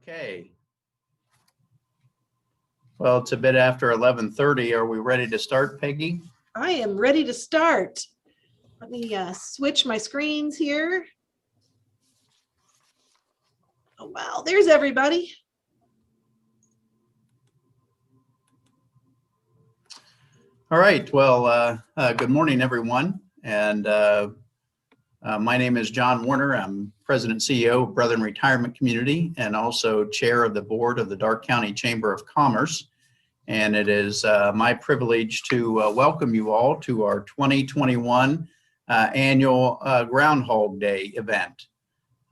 Okay. Well, it's a bit after 11:30. Are we ready to start, Peggy? I am ready to start. Let me switch my screens here. Oh, wow, there's everybody. All right. Well, good morning, everyone. And my name is John Warner. I'm President and CEO of Brethren Retirement Community and also Chair of the Board of the Darke County Chamber of Commerce. And it is my privilege to welcome you all to our 2021 annual GroundHog Day event.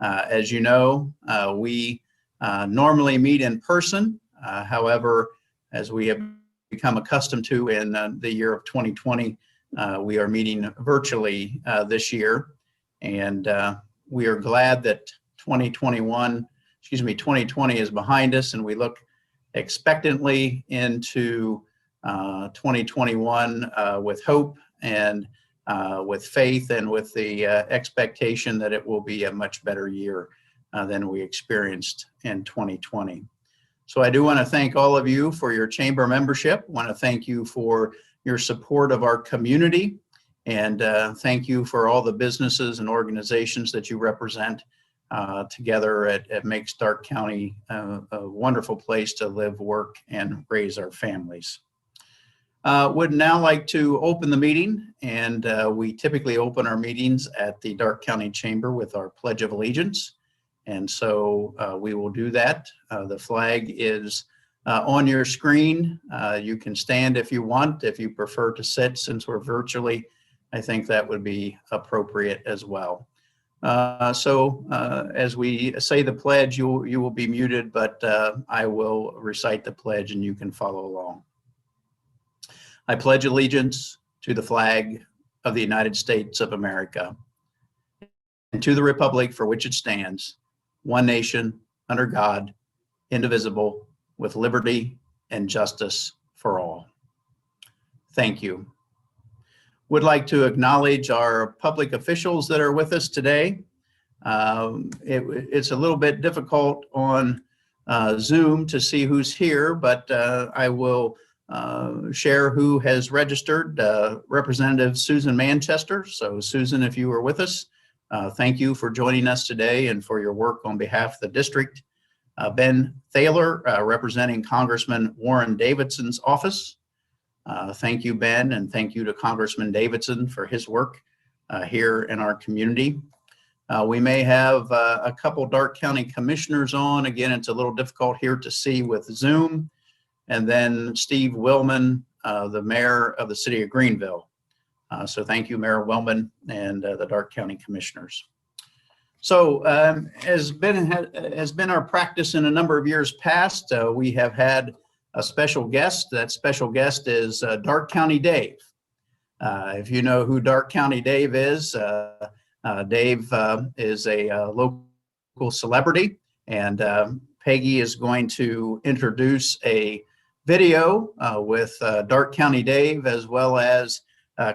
As you know, we normally meet in person. However, as we have become accustomed to in the year of 2020, we are meeting virtually this year. And we are glad that 2020 is behind us, and we look expectantly into 2021 with hope and with faith and with the expectation that it will be a much better year than we experienced in 2020. So I do want to thank all of you for your chamber membership. I want to thank you for your support of our community, and thank you for all the businesses and organizations that you represent. Together it makes Darke County a wonderful place to live, work, and raise our families. Would now like to open the meeting, and we typically open our meetings at the Darke County Chamber with our Pledge of Allegiance. And so we will do that. The flag is on your screen. You can stand if you want. If you prefer to sit, since we're virtually, I think that would be appropriate as well. As we say the pledge, you will be muted, but I will recite the pledge and you can follow along. I pledge allegiance to the flag of the United States of America and to the republic for which it stands, one nation, under God, indivisible, with liberty and justice for all. Thank you. Would like to acknowledge our public officials that are with us today. It's a little bit difficult on Zoom to see who's here, but I will share who has registered. Representative Susan Manchester. So Susan, if you were with us, thank you for joining us today and for your work on behalf of the district. Ben Thaler, representing Congressman Warren Davidson's office. Thank you, Ben, and thank you to Congressman Davidson for his work here in our community. We may have a couple Darke County commissioners on. Again, it's a little difficult here to see with Zoom. And then Steve Willman, the mayor of the city of Greenville. So thank you, Mayor Willman, and the Darke County commissioners. So has been our practice in a number of years past, we have had a special guest. That special guest is Darke County Dave. If you know who Darke County Dave is, Dave is a local celebrity, and Peggy is going to introduce a video with Darke County Dave as well as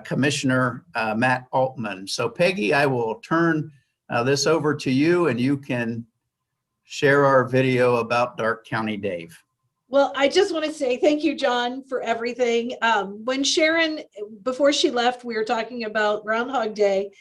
Commissioner Matt Altman. So Peggy, I will turn this over to you, and you can share our video about Darke County Dave. Well, I just want to say thank you, John, for everything. When Sharon, before she left, we were talking about GroundHog Day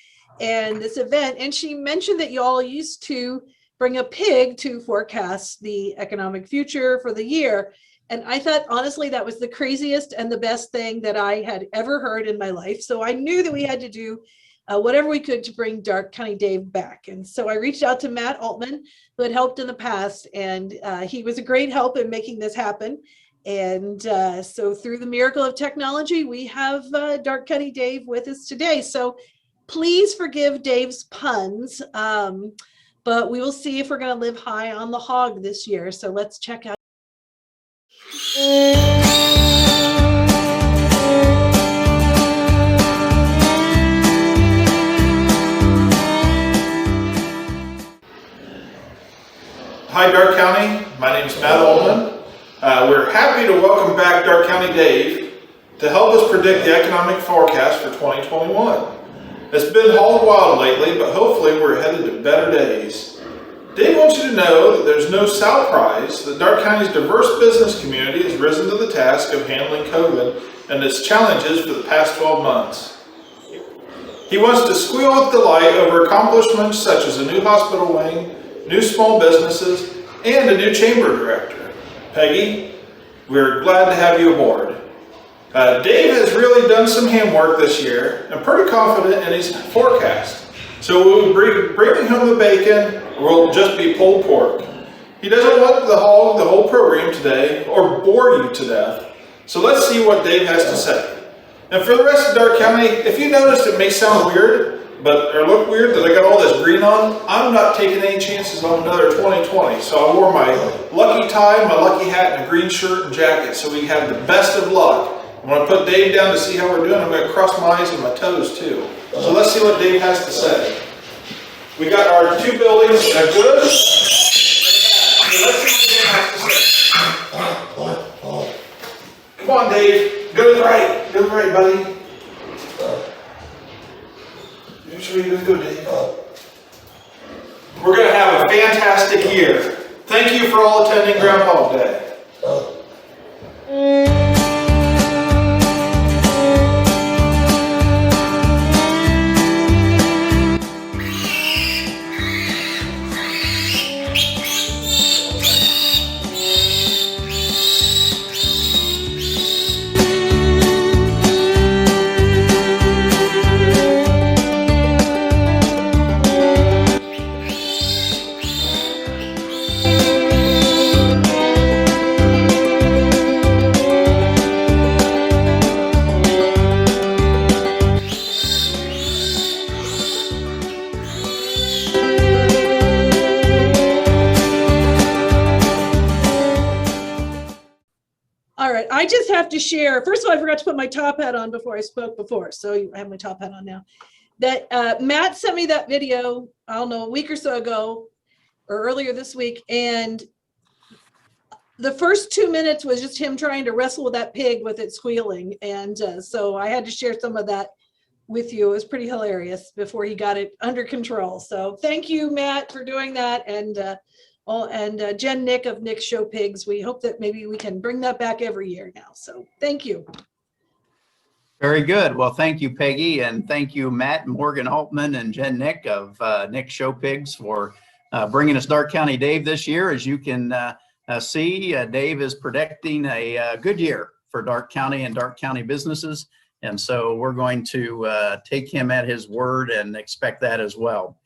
and this event, and she mentioned that you all used to bring a pig to forecast the economic future for the year. And I thought, honestly, that was the craziest and the best thing that I had ever heard in my life. So I knew that we had to do whatever we could to bring Darke County Dave back. And so I reached out to Matt Altman, who had helped in the past, and he was a great help in making this happen. And so through the miracle of technology, we have Darke County Dave with us today. So please forgive Dave's puns, but we will see if we're going to live high on the hog this year. So let's check out. Hi Darke County, my name is Matt Altman. We're happy to welcome back Darke County Dave to help us predict the economic forecast for 2021. It's been hauled wild lately, but hopefully we're headed to better days. Dave wants you to know that there's no surprise that Darke County's diverse business community has risen to the task of handling COVID and its challenges for the past 12 months. He wants to squeal with delight over accomplishments such as a new hospital wing, new small businesses, and a new chamber director. Peggy, we're glad to have you aboard. Dave has really done some handwork this year and pretty confident in his forecast. So we'll be bringing home the bacon, or we'll just be pulled pork. He doesn't want to hog the whole program today or bore you to death. So let's see what Dave has to say. And for the rest of Darke County, if you noticed it may sound weird, or look weird that I got all this green on, I'm not taking any chances on another 2020. So I wore my lucky tie, my lucky hat, and a green shirt and jacket so we have the best of luck. I'm going to put Dave down to see how we're doing. I'm going to cross my eyes and my toes too. So let's see what Dave has to say. We got our two buildings, a good and a bad. So let's see what Dave has to say. Come on, Dave. Go to the right. Go to the right, buddy. Make sure you're going to go, Dave. We're going to have a fantastic year. Thank you for all attending GroundHog Day. I just have to share. First of all, I forgot to put my top hat on before I spoke before. So I have my top hat on now. That Matt sent me that video, I don't know, a week or so ago or earlier this week. And the first 2 minutes was just him trying to wrestle with that pig with it squealing. And so I had to share some of that with you. It was pretty hilarious before he got it under control. So thank you, Matt, for doing that. And Jen Nick of Nick's Show Pigs. We hope that maybe we can bring that back every year now. So thank you. Very good. Well, thank you, Peggy, and thank you, Matt, Morgan Altman, and Jen Nick of Nick's Show Pigs for bringing us Darke County Dave this year. As you can see, Dave is predicting a good year for Darke County and Darke County businesses. And so we're going to take him at his word and expect that as well.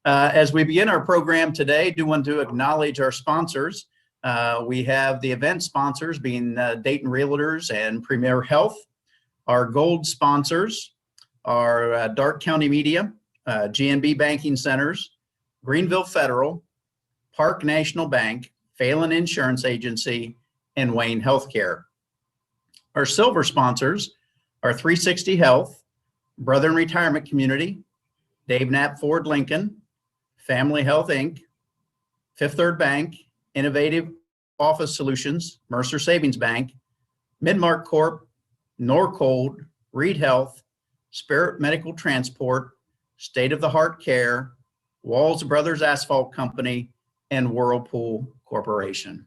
As we begin our program today, I do want to acknowledge our sponsors. We have the event sponsors being Dayton Realtors and Premier Health. Our gold sponsors are Darke County Media, GNB Banking Centers, Greenville Federal, Park National Bank, Phelan Insurance Agency, and Wayne Healthcare. Our silver sponsors are 360 Health, Brethren Retirement Community, Dave Knapp Ford Lincoln, Family Health Inc., Fifth Third Bank, Innovative Office Solutions, Mercer Savings Bank, Midmark Corp., Norcold, Reed Health, Spirit Medical Transport, State of the Heart Care, Walls Brothers Asphalt Company, and Whirlpool Corporation.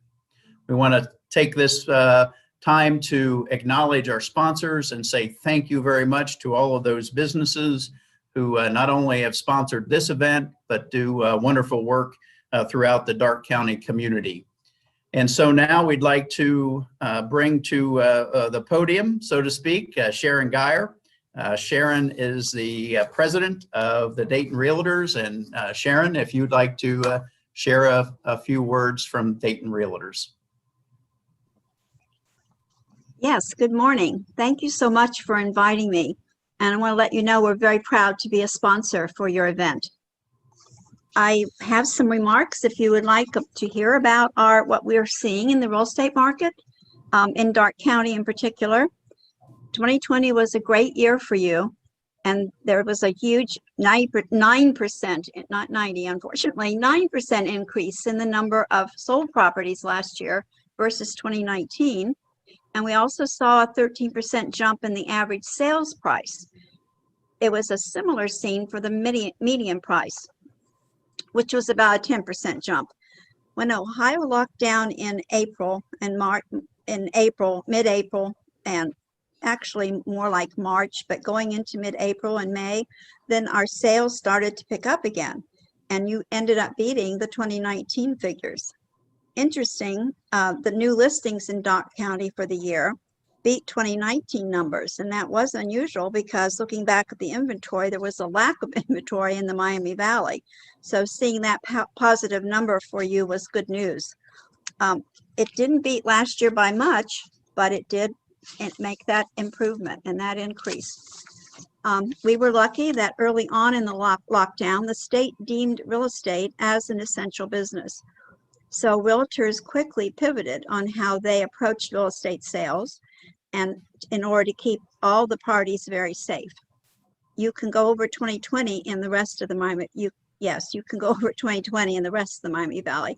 We want to take this time to acknowledge our sponsors and say thank you very much to all of those businesses who not only have sponsored this event, but do wonderful work throughout the Darke County community. And so now we'd like to bring to the podium, so to speak, Sharon Geier. Sharon is the president of the Dayton Realtors. And Sharon, if you'd like to share a few words from Dayton Realtors. Yes, good morning. Thank you so much for inviting me. And I want to let you know we're very proud to be a sponsor for your event. I have some remarks if you would like to hear about what we're seeing in the real estate market in Darke County in particular. 2020 was a great year for you, and there was a huge 9%, not 90, unfortunately, 9% increase in the number of sold properties last year versus 2019. And we also saw a 13% jump in the average sales price. It was a similar scene for the median price. which was about a 10% jump. When Ohio locked down in April and mid-April, and actually more like March, but going into mid-April and May, then our sales started to pick up again, and you ended up beating the 2019 figures. Interesting, the new listings in Darke County for the year beat 2019 numbers, and that was unusual because looking back at the inventory, there was a lack of inventory in the Miami Valley. So seeing that positive number for you was good news. It didn't beat last year by much, but it did make that improvement and that increase. We were lucky that early on in the lockdown, the state deemed real estate as an essential business. So realtors quickly pivoted on how they approached real estate sales, and in order to keep all the parties very safe. You can go over 2020 in the rest of the Miami, you can go over 2020 in the rest of the Miami Valley.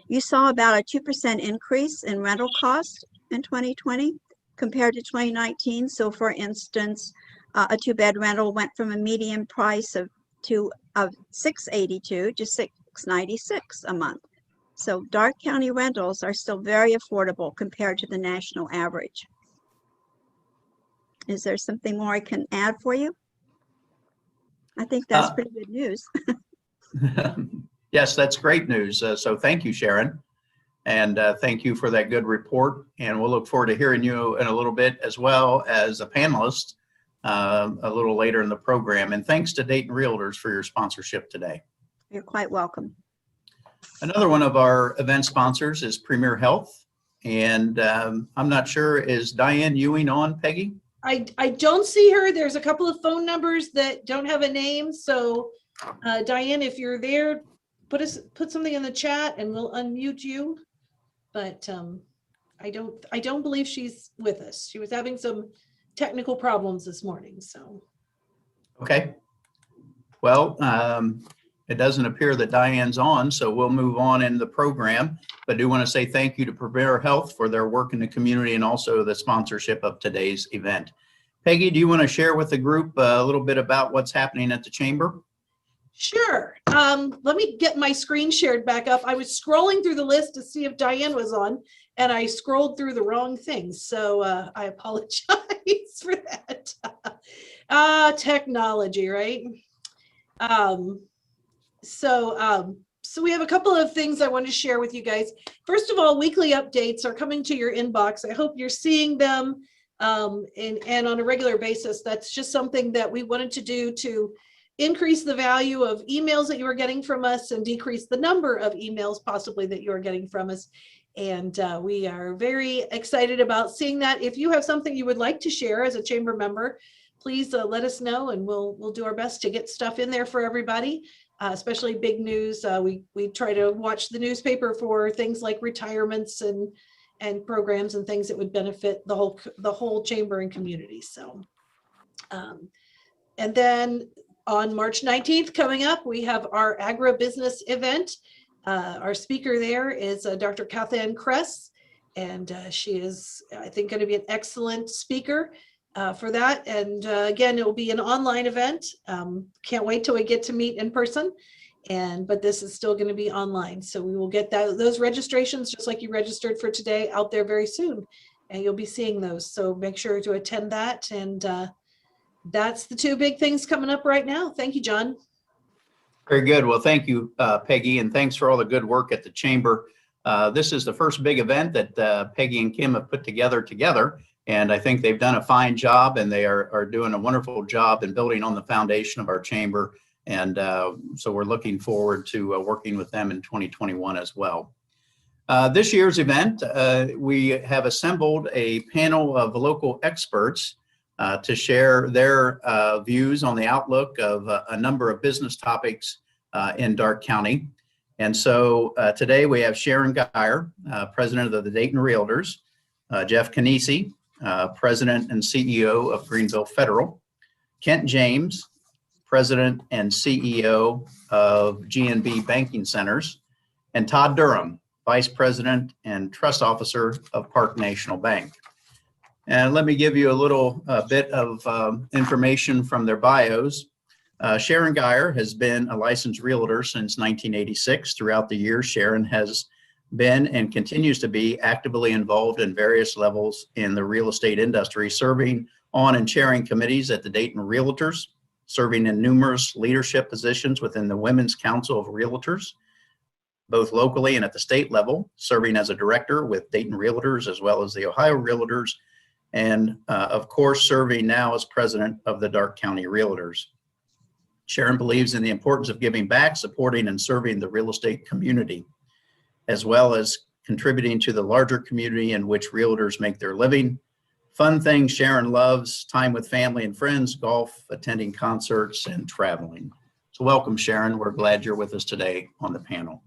You saw about a 2% increase in rental costs in 2020 compared to 2019. So for instance, a 2-bed rental went from a median price of $682 to $696 a month. So Darke County rentals are still very affordable compared to the national average. Is there something more I can add for you? I think that's pretty good news. Yes, that's great news. So thank you, Sharon. And thank you for that good report. And we'll look forward to hearing you in a little bit, as well as a panelist a little later in the program. And thanks to Dayton Realtors for your sponsorship today. You're quite welcome. Another one of our event sponsors is Premier Health. And I'm not sure, is Diane Ewing on, Peggy? I don't see her. There's a couple of phone numbers that don't have a name. So Diane, if you're there, put something in the chat and we'll unmute you. But I don't believe she's with us. She was having some technical problems this morning. So Okay. Well, it doesn't appear that Diane's on, so we'll move on in the program. But I do want to say thank you to Premier Health for their work in the community and also the sponsorship of today's event. Peggy, do you want to share with the group a little bit about what's happening at the Chamber? sure. Let me get my screen shared back up. I was scrolling through the list to see if Diane was on, and I scrolled through the wrong things. So I apologize for that. Technology, right? So we have a couple of things I want to share with you guys. First of all, weekly updates are coming to your inbox. I hope you're seeing them and on a regular basis. That's just something that we wanted to do to increase the value of emails that you are getting from us and decrease the number of emails possibly that you are getting from us. And we are very excited about seeing that. If you have something you would like to share as a chamber member, please let us know, and we'll do our best to get stuff in there for everybody. Especially big news. We try to watch the newspaper for things like retirements and programs and things that would benefit the whole chamber and community. So, and then on March 19th coming up, we have our agribusiness event. Our speaker there is Dr. Kathann Kress, and she is, I think, going to be an excellent speaker for that. And again, it will be an online event. Can't wait till we get to meet in person. But this is still going to be online. So we will get those registrations, just like you registered for today, out there very soon. And you'll be seeing those. So make sure to attend that. And that's the two big things coming up right now. Thank you, John. Very good. Well, thank you, Peggy, and thanks for all the good work at the Chamber. This is the first big event that Peggy and Kim have put together. And I think they've done a fine job, and they are doing a wonderful job in building on the foundation of our chamber. And so we're looking forward to working with them in 2021 as well. This year's event, we have assembled a panel of local experts to share their views on the outlook of a number of business topics in Darke County. And so today we have Sharon Geier, president of the Dayton Realtors, Jeff Kniese, President and CEO of Greenville Federal, Kent James, President and CEO of GNB Banking Centers, and Todd Durham, Vice President and Trust Officer of Park National Bank. And let me give you a little bit of information from their bios. Sharon Geier has been a licensed realtor since 1986. Throughout the years, Sharon has been and continues to be actively involved in various levels in the real estate industry, serving on and chairing committees at the Dayton REALTORS, serving in numerous leadership positions within the Women's Council of Realtors, both locally and at the state level, serving as a director with Dayton REALTORS as well as the Ohio REALTORS, and of course, serving now as president of the Darke County REALTORS. Sharon believes in the importance of giving back, supporting and serving the real estate community, as well as contributing to the larger community in which realtors make their living. Fun things Sharon loves: time with family and friends, golf, attending concerts, and traveling. So welcome, Sharon. We're glad you're with us today on the panel.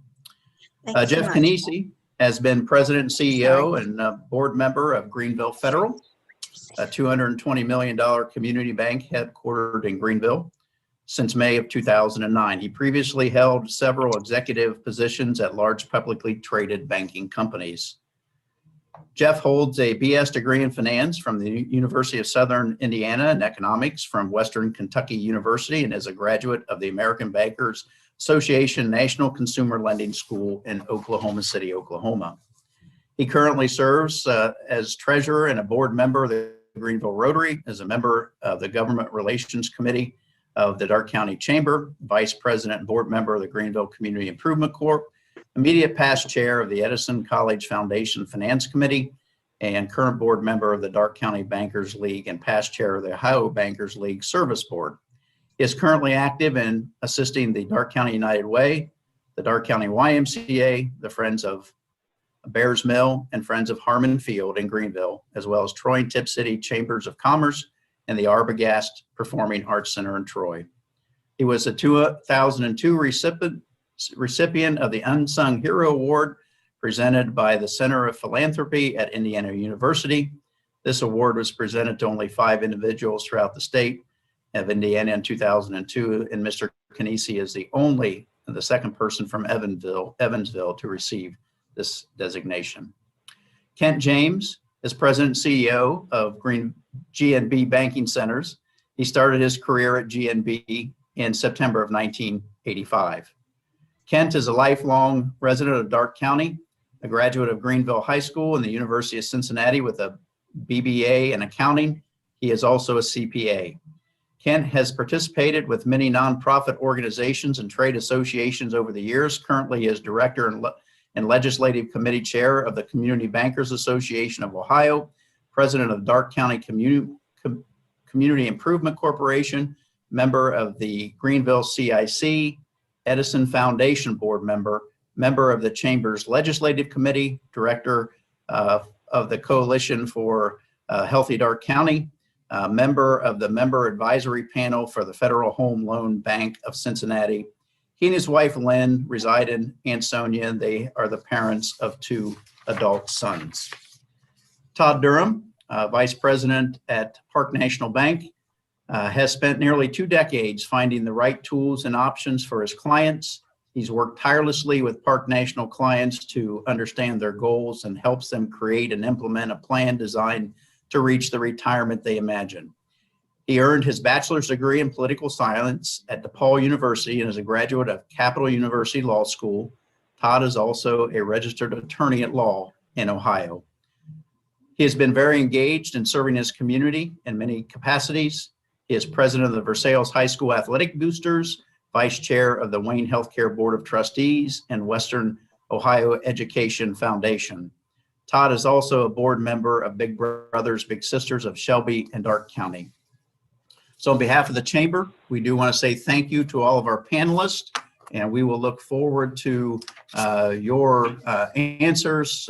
Thanks so Jeff much. Kniese has been president and CEO and board member of Greenville Federal, a $220 million community bank headquartered in Greenville since May of 2009. He previously held several executive positions at large publicly traded banking companies. Jeff holds a BS degree in finance from the University of Southern Indiana and economics from Western Kentucky University, and is a graduate of the American Bankers Association National Consumer Lending School in Oklahoma City, Oklahoma. He currently serves as treasurer and a board member of the Greenville Rotary, as a member of the Government Relations Committee of the Darke County Chamber, vice president and board member of the Greenville Community Improvement Corp, immediate past chair of the Edison College Foundation Finance Committee, and current board member of the Darke County Bankers League and past chair of the Ohio Bankers League Service Board. He is currently active in assisting the Darke County United Way, the Darke County YMCA, the Friends of Bears Mill, and Friends of Harmon Field in Greenville, as well as Troy and Tip City Chambers of Commerce and the Arbogast Performing Arts Center in Troy. He was a 2002 recipient of the Unsung Hero Award presented by the Center of Philanthropy at Indiana University. This award was presented to only 5 individuals throughout the state of Indiana in 2002, and Mr. Kniese is the second person from Evansville to receive this designation. Kent James is president and CEO of GNB Banking Centers. He started his career at GNB in September of 1985. Kent is a lifelong resident of Darke County, a graduate of Greenville High School and the University of Cincinnati with a BBA in accounting. He is also a CPA. Kent has participated with many nonprofit organizations and trade associations over the years. Currently is director and legislative committee chair of the Community Bankers Association of Ohio, president of Darke County Community Improvement Corporation, member of the Greenville CIC, Edison Foundation board member, member of the Chamber's Legislative Committee, director of the Coalition for Healthy Darke County, member of the Member Advisory Panel for the Federal Home Loan Bank of Cincinnati. He and his wife, Lynn, reside in Ansonia. They are the parents of 2 adult sons. Todd Durham, vice president at Park National Bank, has spent nearly 2 decades finding the right tools and options for his clients. He's worked tirelessly with Park National clients to understand their goals and helps them create and implement a plan designed to reach the retirement they imagine. He earned his bachelor's degree in political science at DePaul University and is a graduate of Capital University Law School. Todd is also a registered attorney at law in Ohio. He has been very engaged in serving his community in many capacities. He is president of the Versailles High School Athletic Boosters, vice chair of the Wayne Healthcare Board of Trustees, and Western Ohio Education Foundation. Todd is also a board member of Big Brothers Big Sisters of Shelby and Darke County. So on behalf of the Chamber, we do want to say thank you to all of our panelists, and we will look forward to your answers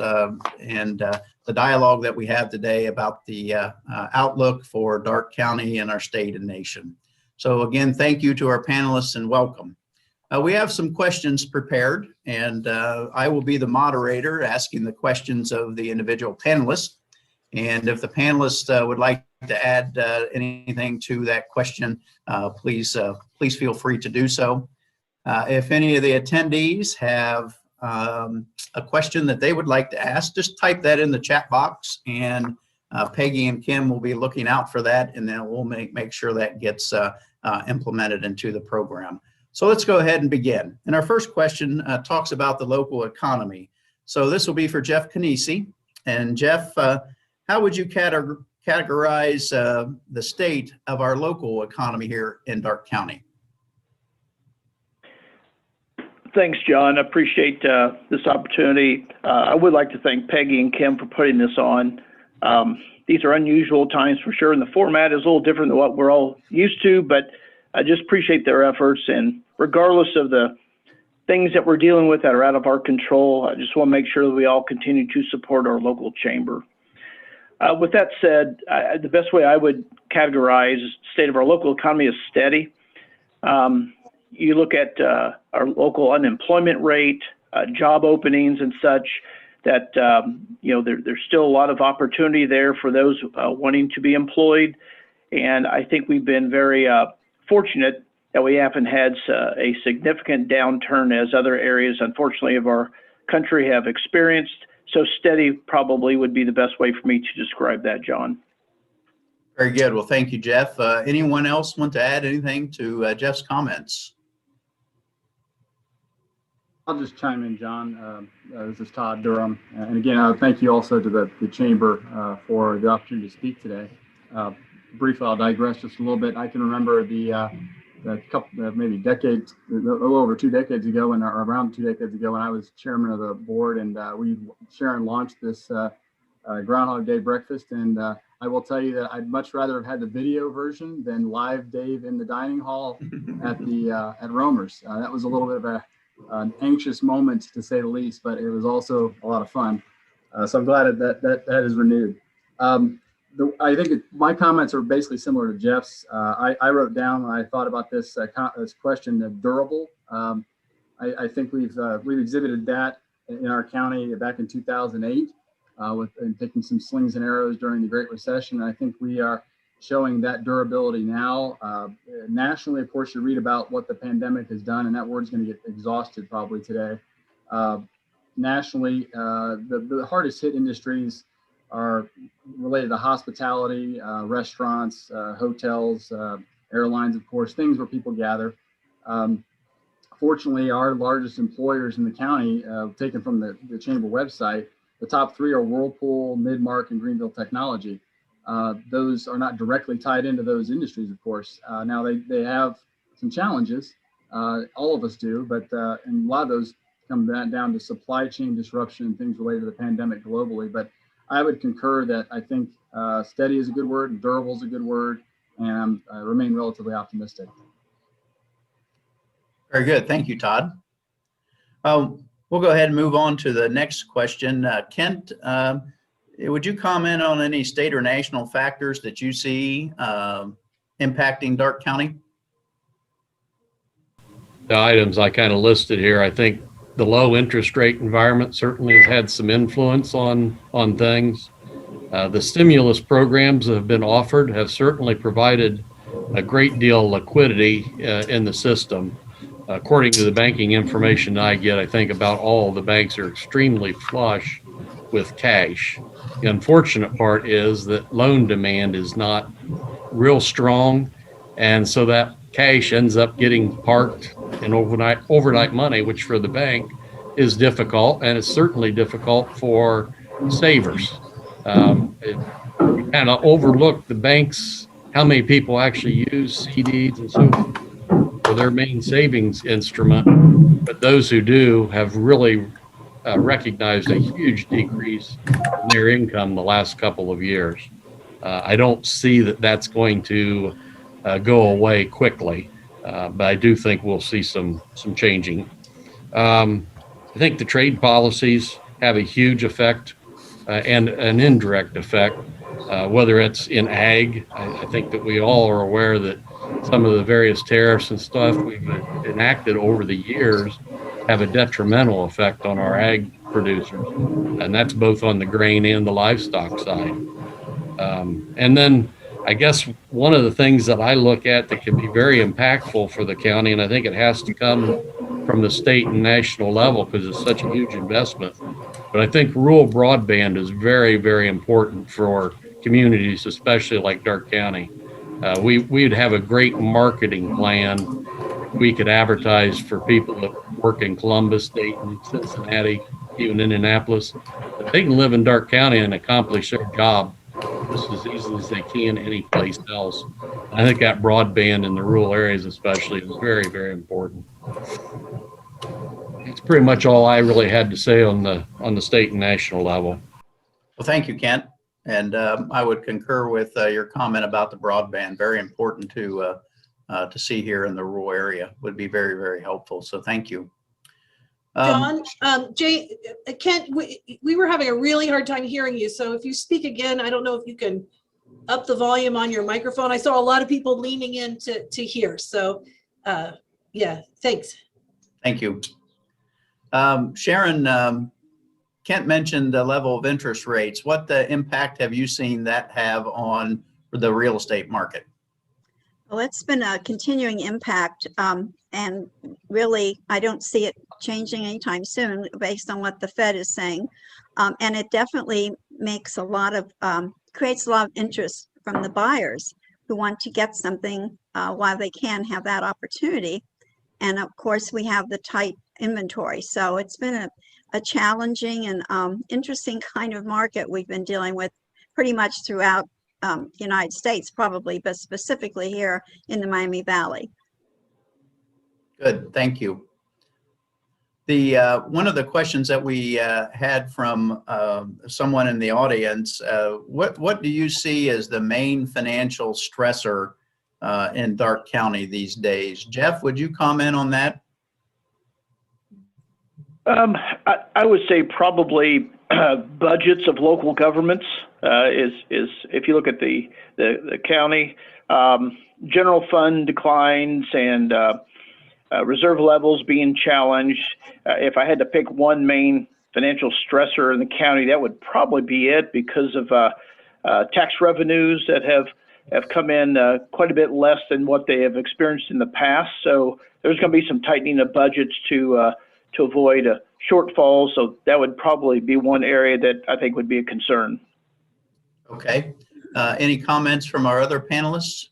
and the dialogue that we have today about the outlook for Darke County and our state and nation. So again, thank you to our panelists and welcome. We have some questions prepared, and I will be the moderator asking the questions of the individual panelists. And if the panelists would like to add anything to that question, please feel free to do so. If any of the attendees have a question that they would like to ask, just type that in the chat box, and Peggy and Kim will be looking out for that, and then we'll make sure that gets implemented into the program. So let's go ahead and begin. And our first question talks about the local economy. So this will be for Jeff Kniese. And Jeff, how would you categorize the state of our local economy here in Darke County? Thanks, John. I appreciate this opportunity. I would like to thank Peggy and Kim for putting this on. These are unusual times for sure, and the format is a little different than what we're all used to, but I just appreciate their efforts. And regardless of the things that we're dealing with that are out of our control, I just want to make sure that we all continue to support our local chamber. With that said, the best way I would categorize the state of our local economy is steady. You look at our local unemployment rate, job openings and such, that there's still a lot of opportunity there for those wanting to be employed. And I think we've been very fortunate that we haven't had a significant downturn as other areas, unfortunately, of our country have experienced. So steady probably would be the best way for me to describe that, John. Very good. Well, thank you, Jeff. Anyone else want to add anything to Jeff's comments? I'll just chime in, John. This is Todd, Durham. And again, thank you also to the Chamber for the opportunity to speak today. Briefly, I'll digress just a little bit. I can remember the couple, maybe decades, a little over 2 decades ago, or around 2 decades ago, when I was chairman of the board, and Sharon launched this GroundHog Day breakfast. And I will tell you that I'd much rather have had the video version than live Dave in the dining hall at Romer's. That was a little bit of an anxious moment, to say the least, but it was also a lot of fun. So I'm glad that is renewed. I think my comments are basically similar to Jeff's. I wrote down when I thought about this question, durable. I think we've exhibited that in our county back in 2008 and taking some slings and arrows during the Great Recession. I think we are showing that durability now. Nationally, of course, you read about what the pandemic has done, and that word's going to get exhausted probably today. Nationally, the hardest hit industries are related to hospitality, restaurants, hotels, airlines, of course, things where people gather. Fortunately, our largest employers in the county, taken from the Chamber website, the top 3 are Whirlpool, Midmark, and Greenville Technology. Those are not directly tied into those industries, of course. Now they have some challenges, all of us do, but and a lot of those come down to supply chain disruption and things related to the pandemic globally. But I would concur that I think steady is a good word, and durable is a good word, and I remain relatively optimistic. Very good. Thank you, Todd. We'll go ahead and move on to the next question. Kent, would you comment on any state or national factors that you see impacting Darke County? The items I kind of listed here, I think the low interest rate environment certainly has had some influence on things. The stimulus programs that have been offered have certainly provided a great deal of liquidity in the system. According to the banking information I get, I think about all the banks are extremely flush with cash. The unfortunate part is that loan demand is not real strong, and so that cash ends up getting parked in overnight money, which for the bank is difficult, and it's certainly difficult for savers. It kind of overlook the banks, how many people actually use CDs and so forth for their main savings instrument, but those who do have really recognized a huge decrease in their income the last couple of years. I don't see that that's going to go away quickly, but I do think we'll see some changing. I think the trade policies have a huge effect and an indirect effect, whether it's in ag. I think that we all are aware that some of the various tariffs and stuff we've enacted over the years have a detrimental effect on our ag producers, and that's both on the grain and the livestock side. And then I guess one of the things that I look at that can be very impactful for the county, and I think it has to come from the state and national level because it's such a huge investment, but I think rural broadband is very, very important for communities, especially like Darke County. we'd have a great marketing plan. We could advertise for people that work in Columbus, Dayton, Cincinnati, even Indianapolis. That they can live in Darke County and accomplish their job just as easily as they can anyplace else. I think that broadband in the rural areas especially is very, very important. It's pretty much all I really had to say on the state and national level. Well, thank you, Kent. And I would concur with your comment about the broadband. Very important to see here in the rural area. Would be very, very helpful. So thank you. John, Kent, we were having a really hard time hearing you. So if you speak again, I don't know if you can up the volume on your microphone. I saw a lot of people leaning in to hear. So yeah, thanks. Thank you. Sharon, Kent mentioned the level of interest rates. What impact have you seen that have on the real estate market? Well, it's been a continuing impact, and really, I don't see it changing anytime soon based on what the Fed is saying. And it definitely makes creates a lot of interest from the buyers who want to get something while they can have that opportunity. And of course, we have the tight inventory. So it's been a challenging and interesting kind of market we've been dealing with pretty much throughout United States, probably, but specifically here in the Miami Valley. Good, thank you. One of the questions that we had from someone in the audience, what do you see as the main financial stressor in Darke County these days? Jeff, would you comment on that? I would say probably budgets of local governments is if you look at the county, general fund declines and reserve levels being challenged. If I had to pick one main financial stressor in the county, that would probably be it, because of tax revenues that have come in quite a bit less than what they have experienced in the past. So there's going to be some tightening of budgets to avoid shortfalls. So that would probably be one area that I think would be a concern. Okay. Any comments from our other panelists?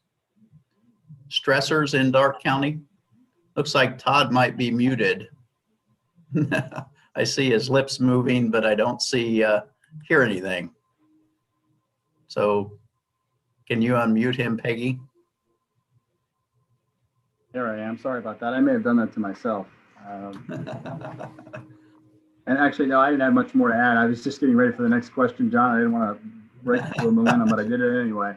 Stressors in Darke County? Looks like Todd might be muted. I see his lips moving, but I don't hear anything. So can you unmute him, Peggy? There I am. Sorry about that. I may have done that to myself. And actually, no, I didn't have much more to add. I was just getting ready for the next question, John. I didn't want to break the momentum, but I did it anyway.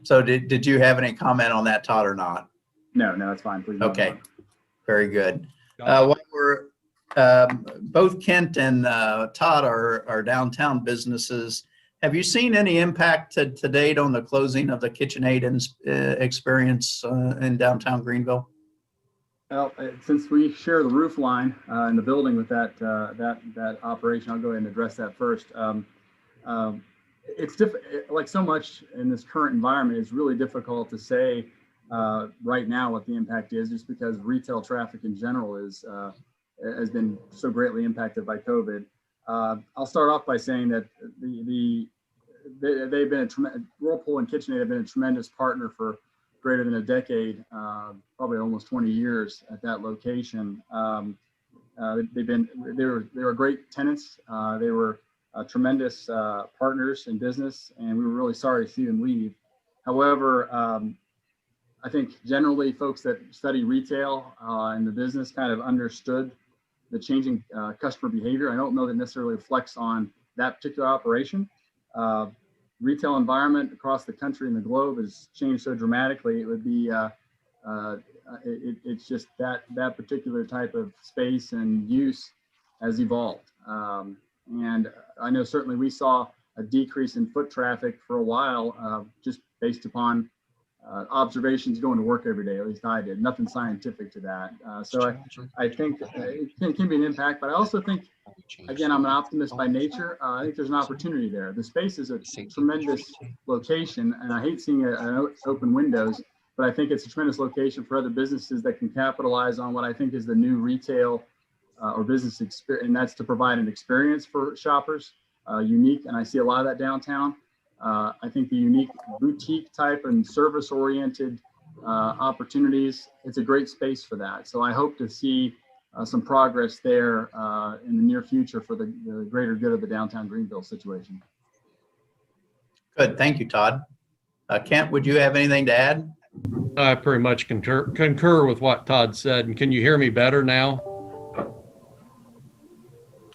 So did you have any comment on that, Todd, or not? No, it's fine. Please. Okay, very good. While we're both Kent and Todd are downtown businesses, have you seen any impact to date on the closing of the KitchenAid experience in downtown Greenville? Well, since we share the roof line in the building with that operation, I'll go ahead and address that first. It's like so much in this current environment, it's really difficult to say right now what the impact is, just because retail traffic in general has been so greatly impacted by COVID. I'll start off by saying that they've been Whirlpool and KitchenAid have been a tremendous partner for greater than a decade, probably almost 20 years at that location. They were great tenants. They were tremendous partners in business, and we were really sorry to see them leave. However, I think generally folks that study retail and the business kind of understood the changing customer behavior. I don't know that necessarily reflects on that particular operation. Retail environment across the country and the globe has changed so dramatically. It would be, it's just that particular type of space and use has evolved. And I know certainly we saw a decrease in foot traffic for a while, just based upon observations going to work every day. At least I did. Nothing scientific to that. So I think it can be an impact, but I also think, again, I'm an optimist by nature. I think there's an opportunity there. The space is a tremendous location, and I hate seeing open windows, but I think it's a tremendous location for other businesses that can capitalize on what I think is the new retail or business experience, and that's to provide an experience for shoppers, unique, and I see a lot of that downtown. I think the unique boutique type and service-oriented opportunities, it's a great space for that. So I hope to see some progress there in the near future for the greater good of the downtown Greenville situation. Good, thank you, Todd. Kent, would you have anything to add? I pretty much concur with what Todd said. And can you hear me better now?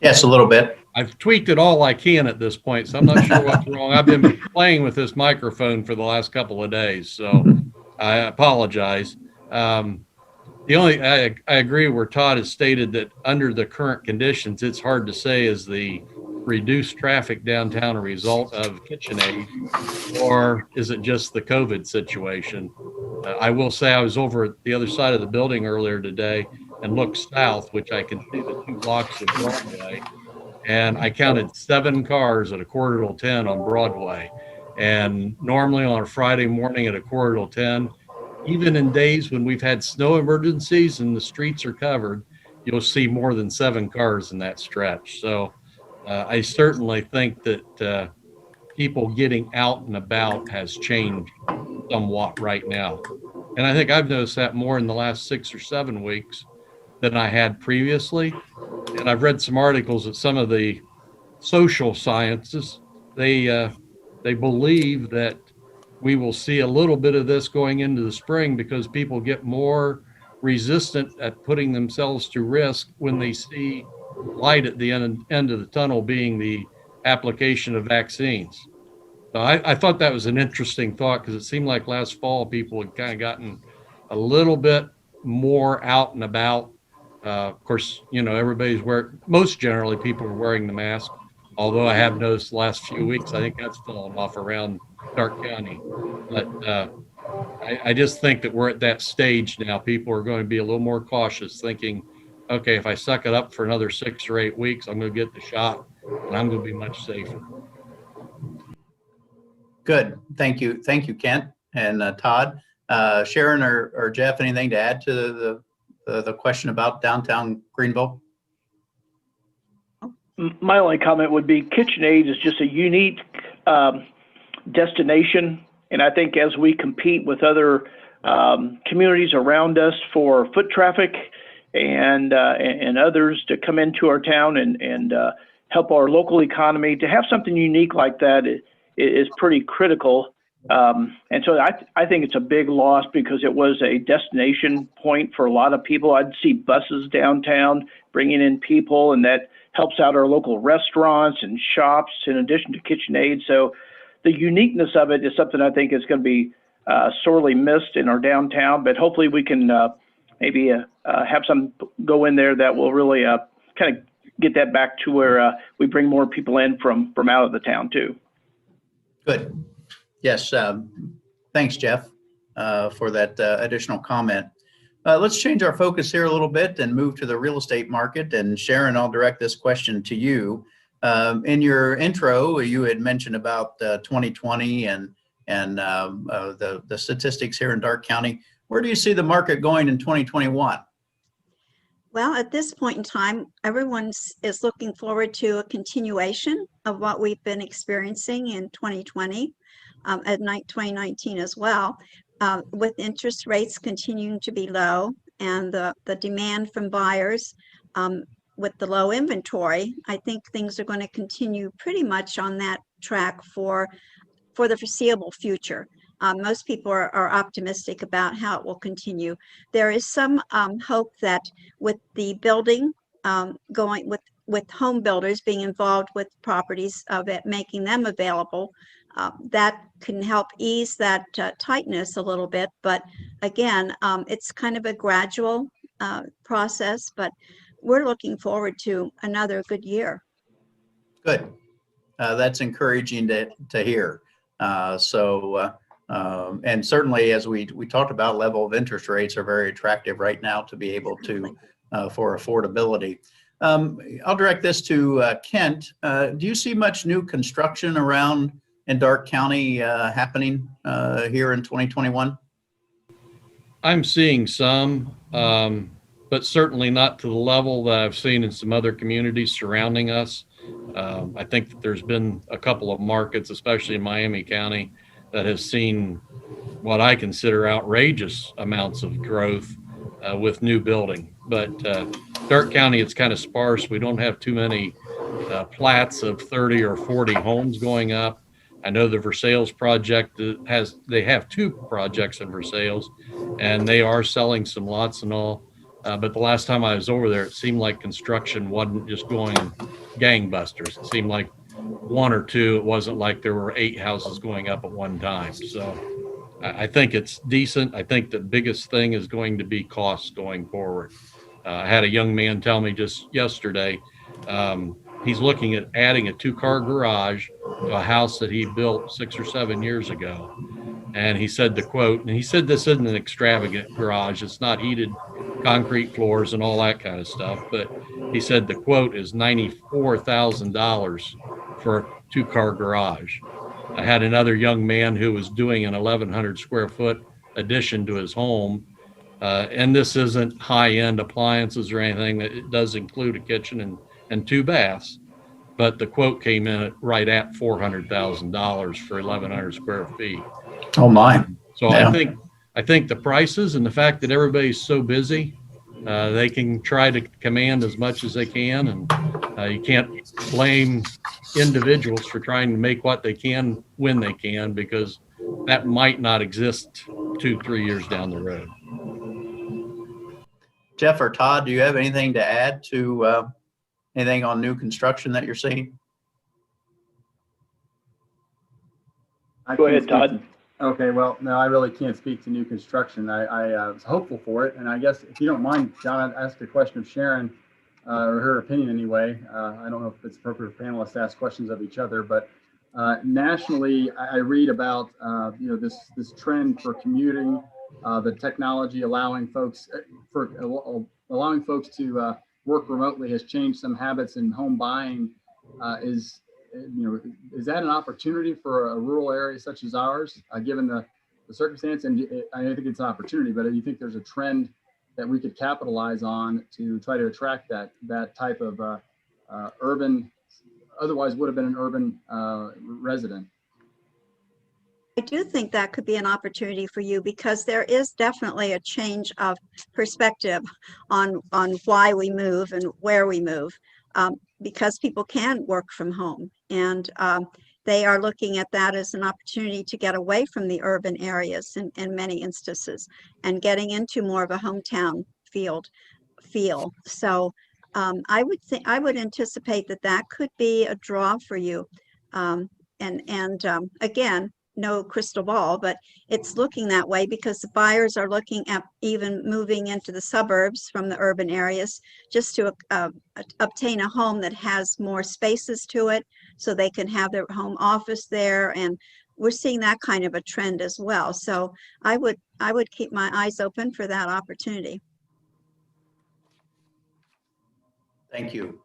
Yes, a little bit. I've tweaked it all I can at this point, so I'm not sure what's wrong. I've been playing with this microphone for the last couple of days, so I apologize. I agree where Todd has stated that under the current conditions, it's hard to say is the reduced traffic downtown a result of KitchenAid, or is it just the COVID situation? I will say I was over at the other side of the building earlier today and looked south, which I can see the 2 blocks of Broadway, and I counted 7 cars at 9:45 on Broadway. And normally on a Friday morning at 9:45, even in days when we've had snow emergencies and the streets are covered, you'll see more than 7 cars in that stretch. So I certainly think that people getting out and about has changed somewhat right now. And I think I've noticed that more in the last 6 or 7 weeks than I had previously. And I've read some articles that some of the social sciences, they believe that we will see a little bit of this going into the spring because people get more resistant at putting themselves to risk when they see light at the end of the tunnel being the application of vaccines. So I thought that was an interesting thought because it seemed like last fall people had kind of gotten a little bit more out and about. Of course, you know, most generally people are wearing the mask, although I have noticed the last few weeks, I think that's fallen off around Darke County. But I just think that we're at that stage now. People are going to be a little more cautious, thinking, okay, if I suck it up for another 6 or 8 weeks, I'm going to get the shot and I'm going to be much safer. Good, thank you, Kent and Todd. Sharon or Jeff, anything to add to the question about downtown Greenville? My only comment would be KitchenAid is just a unique destination. And I think as we compete with other communities around us for foot traffic and others to come into our town and help our local economy, to have something unique like that is pretty critical. And so I think it's a big loss because it was a destination point for a lot of people. I'd see buses downtown bringing in people, and that helps out our local restaurants and shops in addition to KitchenAid. So the uniqueness of it is something I think is going to be sorely missed in our downtown, but hopefully we can maybe have some go in there that will really kind of get that back to where we bring more people in from out of the town too. Good. Yes. Thanks, Jeff, for that additional comment. Let's change our focus here a little bit and move to the real estate market. And Sharon, I'll direct this question to you. In your intro, you had mentioned about 2020 and the statistics here in Darke County. Where do you see the market going in 2021? Well, at this point in time, everyone is looking forward to a continuation of what we've been experiencing in 2020, at 2019 as well, with interest rates continuing to be low and the demand from buyers with the low inventory. I think things are going to continue pretty much on that track for the foreseeable future. Most people are optimistic about how it will continue. There is some hope that with the building going with home builders being involved with properties making them available, that can help ease that tightness a little bit. But again, it's kind of a gradual process, but we're looking forward to another good year. Good. That's encouraging to hear. And certainly, as we talked about, level of interest rates are very attractive right now to be able to for affordability. I'll direct this to Kent. Do you see much new construction around in Darke County happening here in 2021? I'm seeing some, but certainly not to the level that I've seen in some other communities surrounding us. I think that there's been a couple of markets, especially in Miami County, that have seen what I consider outrageous amounts of growth with new building. But Darke County, it's kind of sparse. We don't have too many plats of 30 or 40 homes going up. I know the Versailles project they have 2 projects in Versailles, and they are selling some lots and all. But the last time I was over there, it seemed like construction wasn't just going gangbusters. It seemed like 1 or 2. It wasn't like there were 8 houses going up at one time. So I think it's decent. I think the biggest thing is going to be costs going forward. I had a young man tell me just yesterday, he's looking at adding a 2-car garage to a house that he built 6 or 7 years ago. And he said, the quote, and he said, this isn't an extravagant garage. It's not heated concrete floors and all that kind of stuff. But he said the quote is $94,000 for a 2-car garage. I had another young man who was doing an 1,100 square foot addition to his home. And this isn't high-end appliances or anything. It does include a kitchen and 2 baths. But the quote came in right at $400,000 for 1,100 square feet. Oh my. So Yeah. I think the prices and the fact that everybody's so busy, they can try to command as much as they can, and you can't blame individuals for trying to make what they can when they can, because that might not exist 2-3 years down the road. Jeff or Todd, do you have anything to add to anything on new construction that you're seeing? Go ahead, Todd. Okay, well, no, I really can't speak to new construction. I was hopeful for it, and I guess if you don't mind, John, I'd ask a question of Sharon, or her opinion anyway. I don't know if it's appropriate for panelists to ask questions of each other, but nationally, I read about this trend for commuting, the technology allowing folks to work remotely has changed some habits in home buying. Is that an opportunity for a rural area such as ours, given the circumstance? And I think it's an opportunity, but do you think there's a trend that we could capitalize on to try to attract that type of urban, otherwise would have been an urban resident? I do think that could be an opportunity for you, because there is definitely a change of perspective on why we move and where we move, because people can work from home, and they are looking at that as an opportunity to get away from the urban areas in many instances and getting into more of a hometown feel. So I would anticipate that could be a draw for you. Again, no crystal ball, but it's looking that way because the buyers are looking at even moving into the suburbs from the urban areas just to obtain a home that has more spaces to it, so they can have their home office there. And we're seeing that kind of a trend as well. So I would keep my eyes open for that opportunity. Thank you.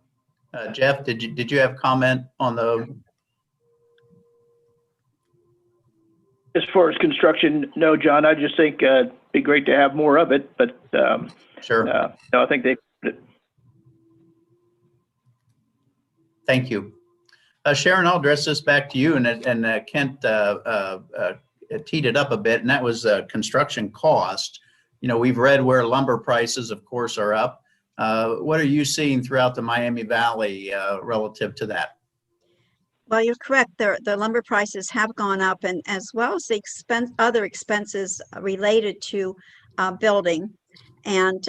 Jeff, did you have comment on the? As far as construction, no, John, I just think it'd be great to have more of it, but Sure. No, I think Thank you. Sharon, I'll address this back to you, and Kent teed it up a bit, and that was construction cost. We've read where lumber prices, of course, are up. What are you seeing throughout the Miami Valley relative to that? Well, you're correct. The lumber prices have gone up, and as well as the other expenses related to building. And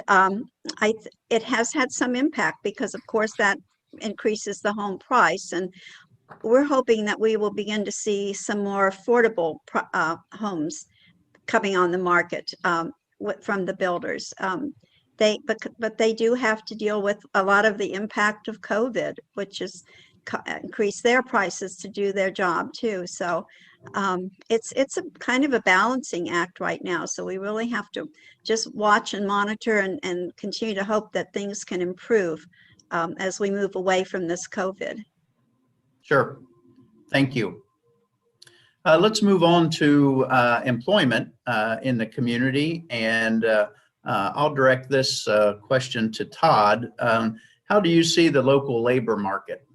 it has had some impact because, of course, that increases the home price. And we're hoping that we will begin to see some more affordable homes coming on the market from the builders. But they do have to deal with a lot of the impact of COVID, which is increase their prices to do their job too. So it's a kind of a balancing act right now. So we really have to just watch and monitor and continue to hope that things can improve as we move away from this COVID. Sure. Thank you. Let's move on to employment in the community. And I'll direct this question to Todd. How do you see the local labor market?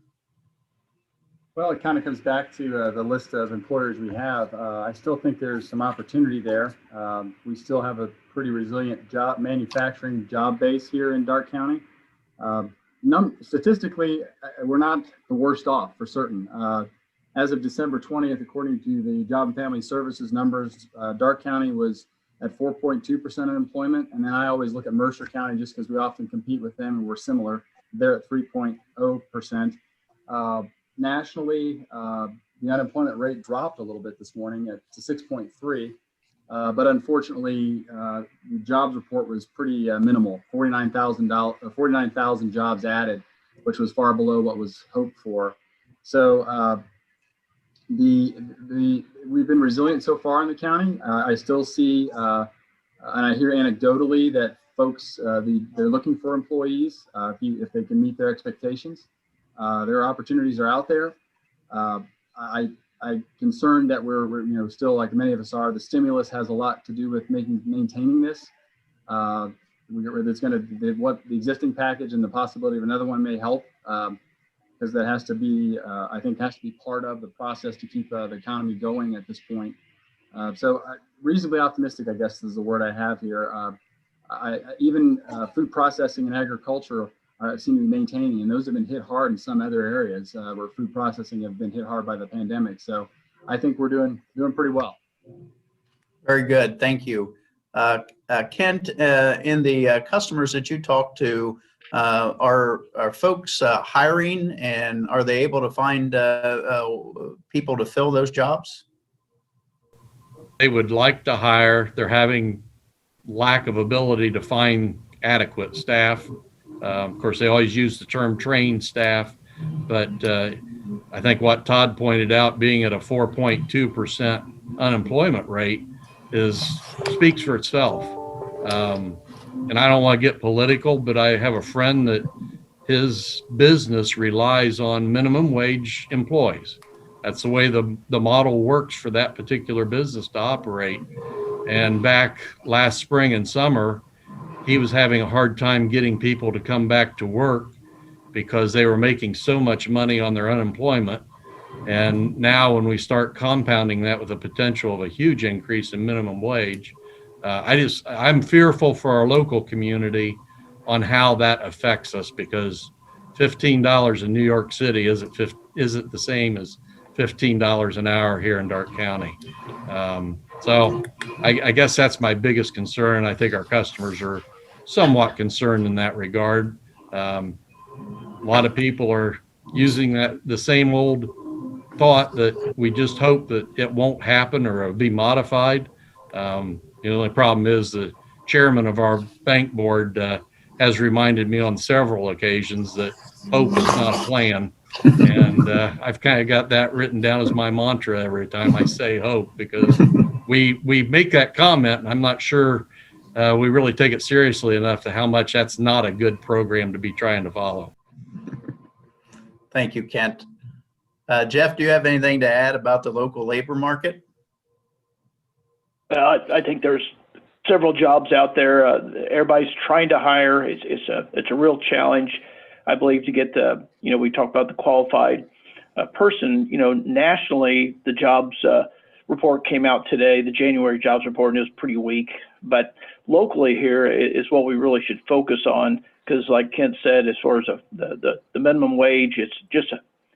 Well, it kind of comes back to the list of employers we have. I still think there's some opportunity there. We still have a pretty resilient manufacturing job base here in Darke County. Statistically, we're not the worst off for certain. As of December 20th, according to the Job and Family Services numbers, Darke County was at 4.2% unemployment. And then I always look at Mercer County just because we often compete with them and we're similar. They're at 3.0%. Nationally, the unemployment rate dropped a little bit this morning to 6.3. But unfortunately, the jobs report was pretty minimal, 49,000 jobs added, which was far below what was hoped for. So we've been resilient so far in the county. I still see, and I hear anecdotally that folks, they're looking for employees if they can meet their expectations. Their opportunities are out there. I'm concerned that we're still, like many of us are, the stimulus has a lot to do with maintaining this. It's going to, what the existing package and the possibility of another one may help, because that has to be, I think, has to be part of the process to keep the economy going at this point. So reasonably optimistic, I guess, is the word I have here. Even food processing and agriculture seem to be maintaining, and those have been hit hard in some other areas where food processing have been hit hard by the pandemic. So I think we're doing pretty well. Very good. Thank you. Kent, in the customers that you talk to, are folks hiring, and are they able to find people to fill those jobs? They would like to hire. They're having lack of ability to find adequate staff. Of course, they always use the term trained staff, but I think what Todd pointed out, being at a 4.2% unemployment rate, speaks for itself. And I don't want to get political, but I have a friend that his business relies on minimum wage employees. That's the way the model works for that particular business to operate. And back last spring and summer, he was having a hard time getting people to come back to work because they were making so much money on their unemployment. And now when we start compounding that with the potential of a huge increase in minimum wage, I'm fearful for our local community on how that affects us, because $15 in New York City isn't the same as $15 an hour here in Darke County. So I guess that's my biggest concern. I think our customers are somewhat concerned in that regard. A lot of people are using the same old thought that we just hope that it won't happen or it'll be modified. The only problem is the chairman of our bank board has reminded me on several occasions that hope is not a plan. And I've kind of got that written down as my mantra every time I say hope, because we make that comment, and I'm not sure we really take it seriously enough to how much that's not a good program to be trying to follow. Thank you, Kent. Jeff, do you have anything to add about the local labor market? I think there's several jobs out there. Everybody's trying to hire. It's a real challenge, I believe, to get we talk about the qualified person. Nationally, the jobs report came out today, the January jobs report, and it was pretty weak. But locally here is what we really should focus on, because like Kent said, as far as the minimum wage, it's just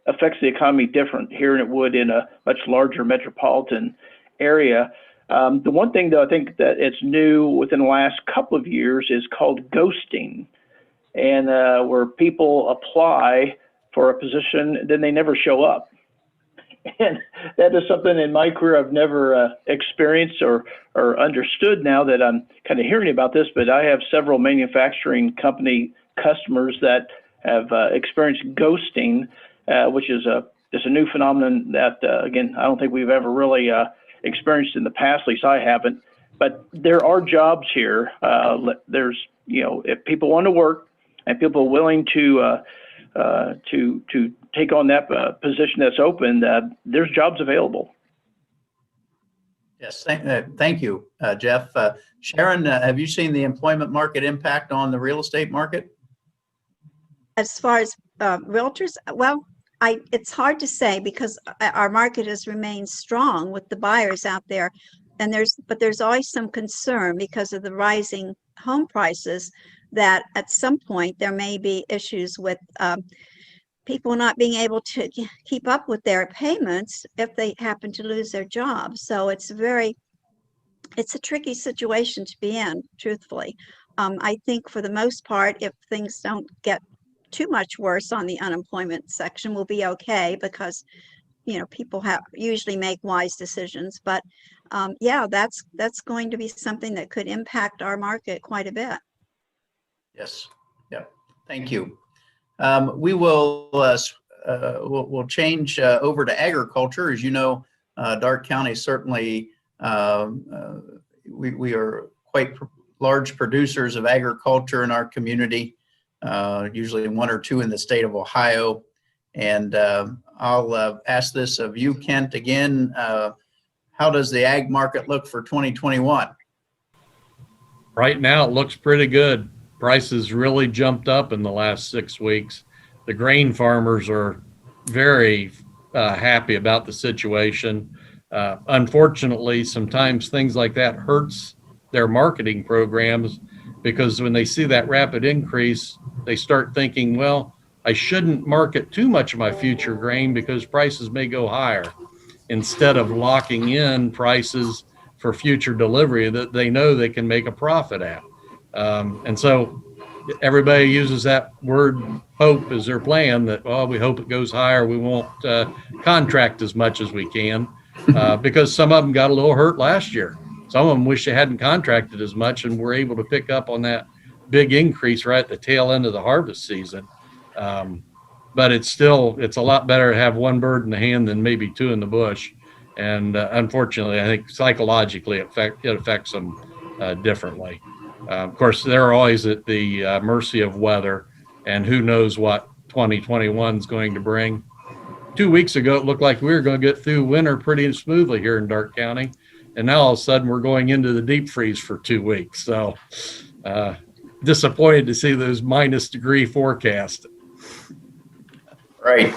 affects the economy different here than it would in a much larger metropolitan area. The one thing, though, I think that it's new within the last couple of years is called ghosting, and where people apply for a position, then they never show up. And that is something in my career I've never experienced or understood. Now that I'm kind of hearing about this, but I have several manufacturing company customers that have experienced ghosting, which is just a new phenomenon that, again, I don't think we've ever really experienced in the past. At least I haven't. But there are jobs here. There's, if people want to work and people are willing to take on that position that's open, there's jobs available. Yes, thank you, Jeff. Sharon, have you seen the employment market impact on the real estate market? As far as realtors, well, it's hard to say because our market has remained strong with the buyers out there. And there's always some concern because of the rising home prices that at some point there may be issues with people not being able to keep up with their payments if they happen to lose their job. So it's a tricky situation to be in, truthfully. I think for the most part, if things don't get too much worse on the unemployment section, we'll be okay because, people usually make wise decisions. But yeah, that's going to be something that could impact our market quite a bit. Yes. Yep. Thank you. We will we'll change over to agriculture. As you know, Darke County certainly we are quite large producers of agriculture in our community. Usually one or two in the state of Ohio. And I'll ask this of you, Kent, again. How does the ag market look for 2021? Right now, it looks pretty good. Prices really jumped up in the last 6 weeks. The grain farmers are very happy about the situation. Unfortunately, sometimes things like that hurts their marketing programs because when they see that rapid increase, they start thinking, well, I shouldn't market too much of my future grain because prices may go higher, instead of locking in prices for future delivery that they know they can make a profit at. And so everybody uses that word hope as their plan that, well, we hope it goes higher. We won't contract as much as we can because some of them got a little hurt last year. Some of them wish they hadn't contracted as much and were able to pick up on that big increase right at the tail end of the harvest season. But it's a lot better to have one bird in the hand than maybe two in the bush. And unfortunately, I think psychologically it affects them differently. Of course, they're always at the mercy of weather, and who knows what 2021 is going to bring. 2 weeks ago, it looked like we were going to get through winter pretty smoothly here in Darke County. And now all of a sudden we're going into the deep freeze for 2 weeks. So disappointed to see those -degree forecasts. Right.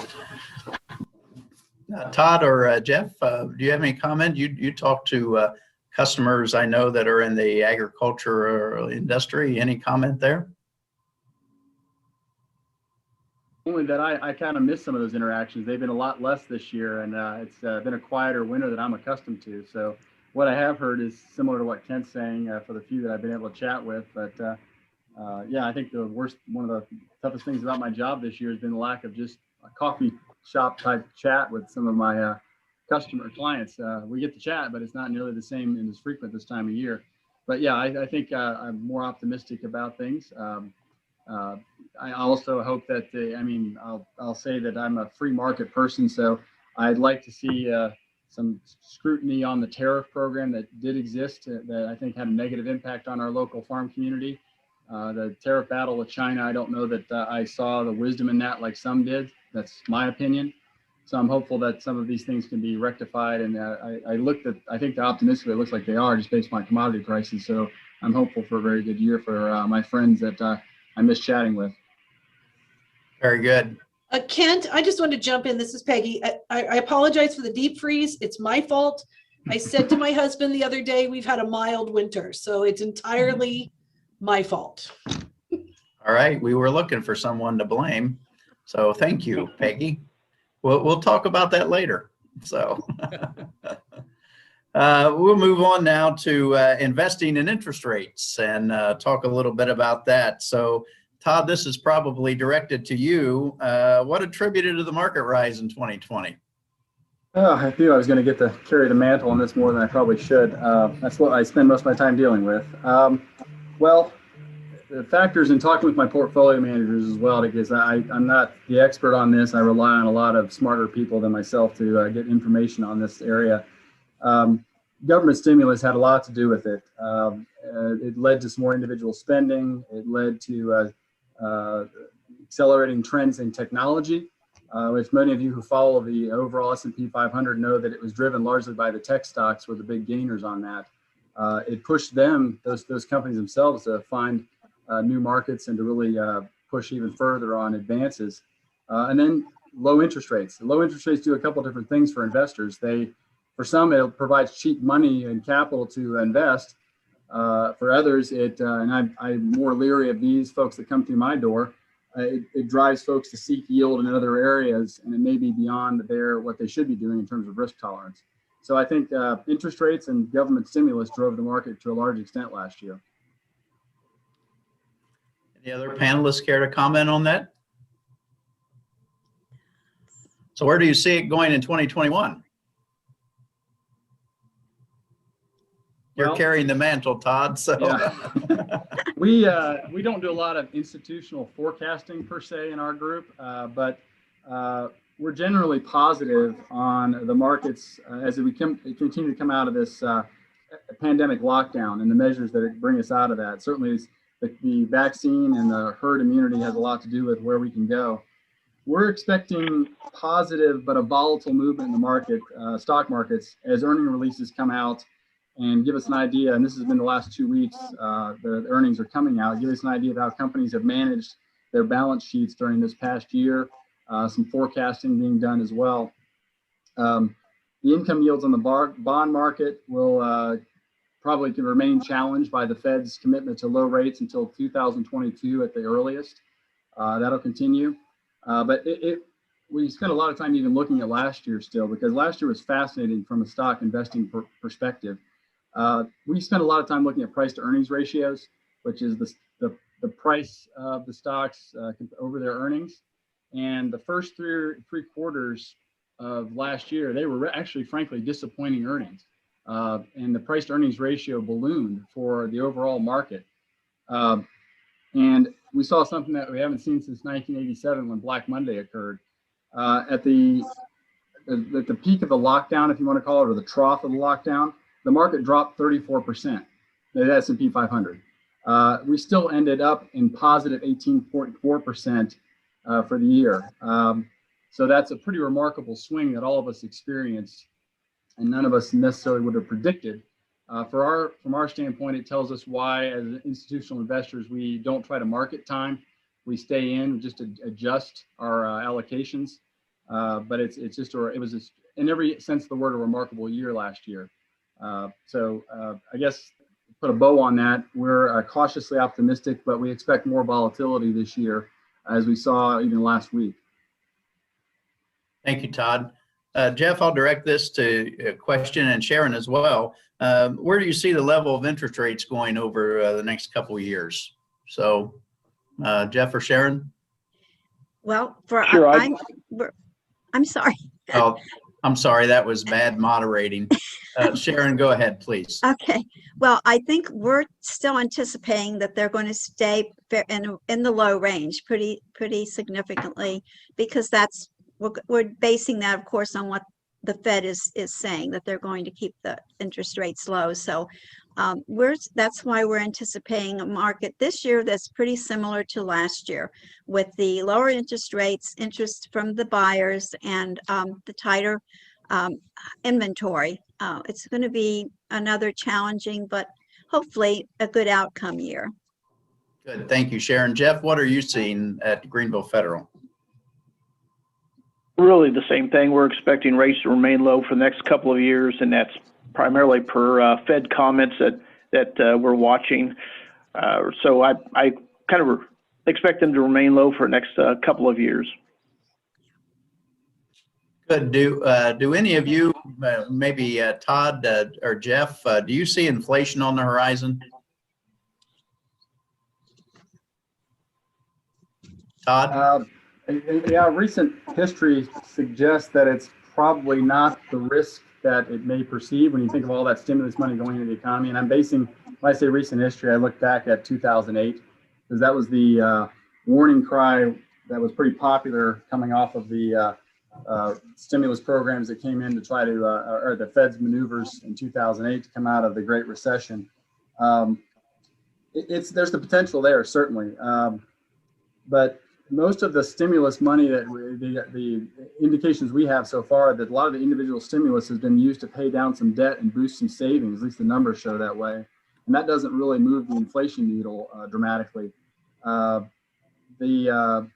Todd or Jeff, do you have any comment? You talk to customers I know that are in the agriculture industry. Any comment there? Only that I kind of miss some of those interactions. They've been a lot less this year, and it's been a quieter winter than I'm accustomed to. So what I have heard is similar to what Kent's saying for the few that I've been able to chat with. But yeah, I think one of the toughest things about my job this year has been the lack of just a coffee shop type chat with some of my clients. We get to chat, but it's not nearly the same and as frequent this time of year. But yeah, I think I'm more optimistic about things. I also hope that I'll say that I'm a free market person, so I'd like to see some scrutiny on the tariff program that did exist that I think had a negative impact on our local farm community. The tariff battle with China, I don't know that I saw the wisdom in that like some did. That's my opinion. So I'm hopeful that some of these things can be rectified. And I think optimistically it looks like they are just based on my commodity prices. So I'm hopeful for a very good year for my friends that I miss chatting with. Very good. Kent, I just wanted to jump in. This is Peggy. I apologize for the deep freeze. It's my fault. I said to my husband the other day, we've had a mild winter, so it's entirely my fault. All right. We were looking for someone to blame. So thank you, Peggy. We'll talk about that later. So we'll move on now to investing in interest rates and talk a little bit about that. So Todd, this is probably directed to you. What attributed to the market rise in 2020? Oh, I knew I was going to get to carry the mantle on this more than I probably should. That's what I spend most of my time dealing with. Well, the factors in talking with my portfolio managers as well, because I'm not the expert on this. I rely on a lot of smarter people than myself to get information on this area. Government stimulus had a lot to do with it. It led to some more individual spending. It led to accelerating trends in technology, which many of you who follow the overall S&P 500 know that it was driven largely by the tech stocks were the big gainers on that. It pushed those companies themselves to find new markets and to really push even further on advances. And then low interest rates. Low interest rates do a couple different things for investors. For some, it provides cheap money and capital to invest. For others, and I'm more leery of these folks that come through my door. It drives folks to seek yield in other areas, and it may be beyond what they should be doing in terms of risk tolerance. So I think interest rates and government stimulus drove the market to a large extent last year. Any other panelists care to comment on that? So where do you see it going in 2021? You're Well, carrying the mantle, Todd. So yeah. We don't do a lot of institutional forecasting per se in our group, but we're generally positive on the markets as we continue to come out of this pandemic lockdown and the measures that bring us out of that. Certainly, the vaccine and the herd immunity has a lot to do with where we can go. We're expecting positive but a volatile movement in the market, stock markets, as earning releases come out and give us an idea. And this has been the last 2 weeks. The earnings are coming out. Give us an idea of how companies have managed their balance sheets during this past year. Some forecasting being done as well. The income yields on the bond market will probably remain challenged by the Fed's commitment to low rates until 2022 at the earliest. That'll continue. But we spent a lot of time even looking at last year still, because last year was fascinating from a stock investing perspective. We spent a lot of time looking at price to earnings ratios, which is the price of the stocks over their earnings. And the first three quarters of last year, they were actually, frankly, disappointing earnings. And the price to earnings ratio ballooned for the overall market. And we saw something that we haven't seen since 1987 when Black Monday occurred. At the peak of the lockdown, if you want to call it, or the trough of the lockdown, the market dropped 34%, the S&P 500. We still ended up in positive 18.4% for the year. So that's a pretty remarkable swing that all of us experienced, and none of us necessarily would have predicted. From our standpoint, it tells us why, as institutional investors, we don't try to market time. We stay in, just adjust our allocations. But it was just, in every sense of the word, a remarkable year last year. So I guess put a bow on that. We're cautiously optimistic, but we expect more volatility this year, as we saw even last week. thank you, Todd. Jeff, I'll direct this to a question, and Sharon as well. Where do you see the level of interest rates going over the next couple of years? So Jeff or Sharon? Well, Sure, I'm sorry. Oh, I'm sorry, that was bad moderating. Sharon, go ahead, please. Okay. Well, I think we're still anticipating that they're going to stay in the low range pretty significantly, because we're basing that, of course, on what the Fed is saying, that they're going to keep the interest rates low. So that's why we're anticipating a market this year that's pretty similar to last year, with the lower interest rates, interest from the buyers, and the tighter inventory. It's going to be another challenging, but hopefully a good outcome year. Good, thank you, Sharon. Jeff, what are you seeing at Greenville Federal? Really the same thing. We're expecting rates to remain low for the next couple of years, and that's primarily per Fed comments that we're watching. So I kind of expect them to remain low for the next couple of years. Good. Do any of you, maybe Todd or Jeff, do you see inflation on the horizon? Todd? Yeah, recent history suggests that it's probably not the risk that it may perceive when you think of all that stimulus money going into the economy. And when I say recent history, I look back at 2008, because that was the warning cry that was pretty popular coming off of the stimulus programs that came in to try to, or the Fed's maneuvers in 2008 to come out of the Great Recession. There's the potential there, certainly. But most of the stimulus money that the indications we have so far, that a lot of the individual stimulus has been used to pay down some debt and boost some savings. At least the numbers show that way. And that doesn't really move the inflation needle dramatically. The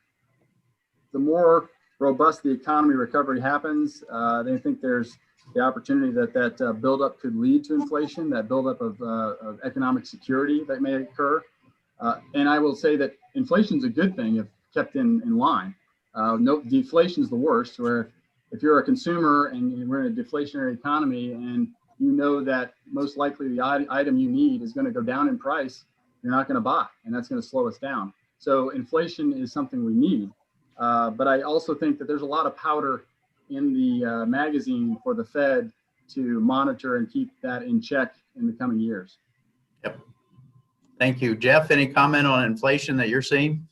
more robust the economy recovery happens, they think there's the opportunity that buildup could lead to inflation, that buildup of economic security that may occur. And I will say that inflation is a good thing if kept in line. No, deflation is the worst, where if you're a consumer and we're in a deflationary economy and you know that most likely the item you need is going to go down in price, you're not going to buy, and that's going to slow us down. So inflation is something we need. But I also think that there's a lot of powder in the magazine for the Fed to monitor and keep that in check in the coming years. Yep. Thank you. Jeff, any comment on inflation that you're seeing?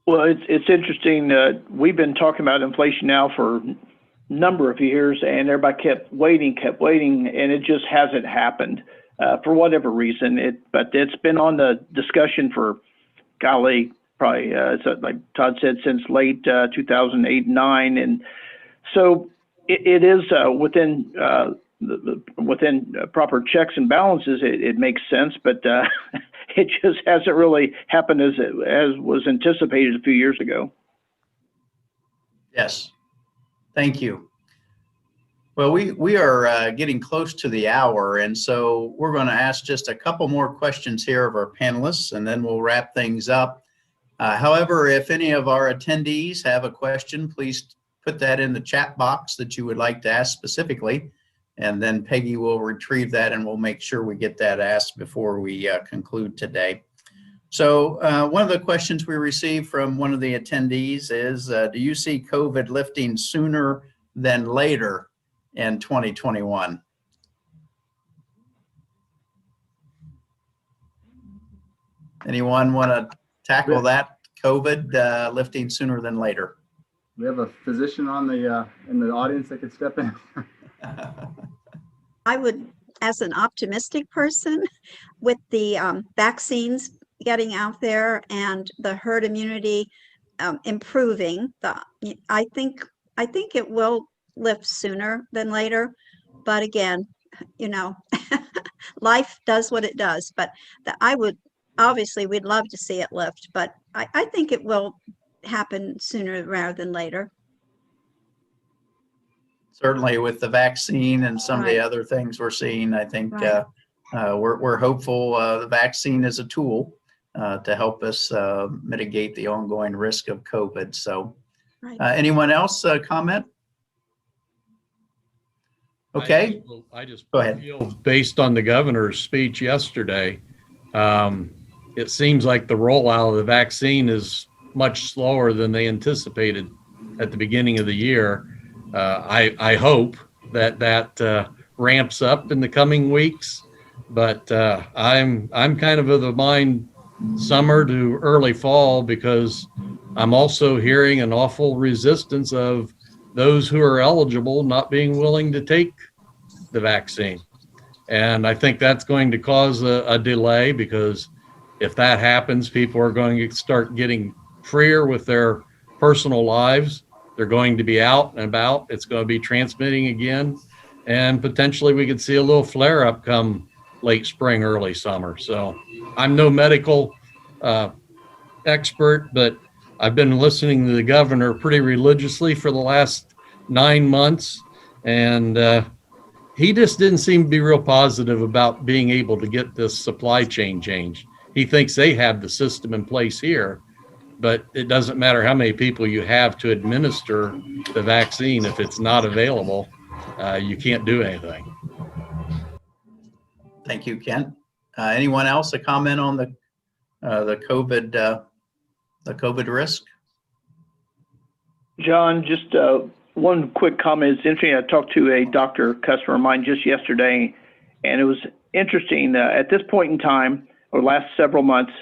Well, it's interesting. We've been talking about inflation now for a number of years, and everybody kept waiting, and it just hasn't happened for whatever reason. But it's been on the discussion for, golly, probably like Todd said, since late 2008-9, and so it is within proper checks and balances. It makes sense, but it just hasn't really happened as was anticipated a few years ago. Yes, thank you. Well, we are getting close to the hour, and so we're going to ask just a couple more questions here of our panelists, and then we'll wrap things up. However, if any of our attendees have a question, please put that in the chat box that you would like to ask specifically, and then Peggy will retrieve that and we'll make sure we get that asked before we conclude today. So one of the questions we received from one of the attendees is, do you see COVID lifting sooner than later in 2021? Anyone want to tackle that? COVID lifting sooner than later? We have a physician on the in the audience that could step in. I would, as an optimistic person, with the vaccines getting out there and the herd immunity improving, I think it will lift sooner than later. But again, you know, life does what it does. But I would, obviously, we'd love to see it lift, but I think it will happen sooner rather than later. Certainly with the vaccine and some of the Right. other things we're seeing, I think Right. we're hopeful the vaccine is a tool to help us mitigate the ongoing risk of COVID. So Right. anyone else comment? Okay. I just Go ahead. feel, based on the governor's speech yesterday, it seems like the rollout of the vaccine is much slower than they anticipated at the beginning of the year. I hope that ramps up in the coming weeks, but I'm kind of the mind summer to early fall, because I'm also hearing an awful resistance of those who are eligible not being willing to take the vaccine. And I think that's going to cause a delay, because if that happens, people are going to start getting freer with their personal lives. They're going to be out and about. It's going to be transmitting again. And potentially we could see a little flare up come late spring, early summer. So I'm no medical expert, but I've been listening to the governor pretty religiously for the last 9 months. And he just didn't seem to be real positive about being able to get this supply chain changed. He thinks they have the system in place here, but it doesn't matter how many people you have to administer the vaccine. If it's not available, you can't do anything. Thank you, Kent. Anyone else a comment on the COVID risk? John, just one quick comment. It's interesting. I talked to a doctor customer of mine just yesterday, and it was interesting. At this point in time, or last several months,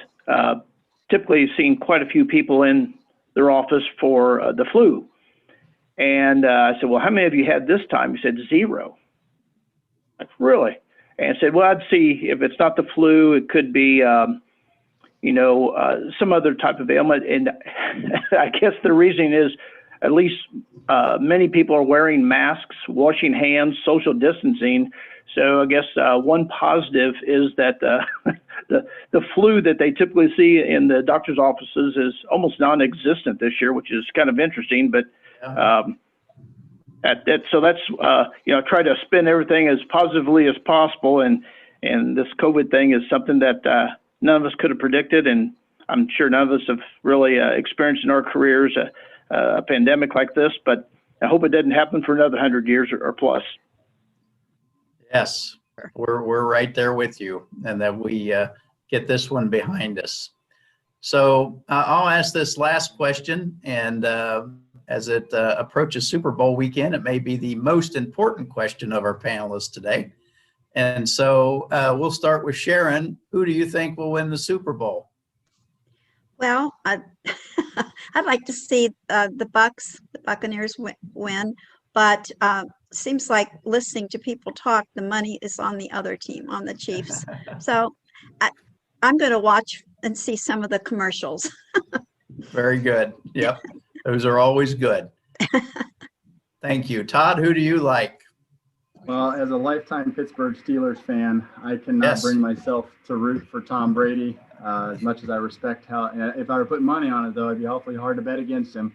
typically seen quite a few people in their office for the flu. And I said, well, how many of you had this time? He said, 0. Like, really? And I said, well, I'd see if it's not the flu, it could be, some other type of ailment. And I guess the reason is, at least many people are wearing masks, washing hands, social distancing. So I guess one positive is that the the flu that they typically see in the doctor's offices is almost non-existent this year, which is kind of interesting. But so that's try to spin everything as positively as possible. And this COVID thing is something that none of us could have predicted, and I'm sure none of us have really experienced in our careers a pandemic like this. But I hope it doesn't happen for another 100 years or plus. Yes, we're right there with you, and that we get this one behind us. So I'll ask this last question, and as it approaches Super Bowl weekend, it may be the most important question of our panelists today. And so we'll start with Sharon. Who do you think will win the Super Bowl? Well, I'd like to see the Buccaneers win, but seems like listening to people talk, the money is on the other team, on the Chiefs. So I'm going to watch and see some of the commercials. Very good. Yep. Those are always good. Thank you. Todd, who do you like? Well, as a lifetime Pittsburgh Steelers fan, I cannot bring myself to root for Tom Brady. As much as I respect if I were putting money on it, though, it'd be awfully hard to bet against him.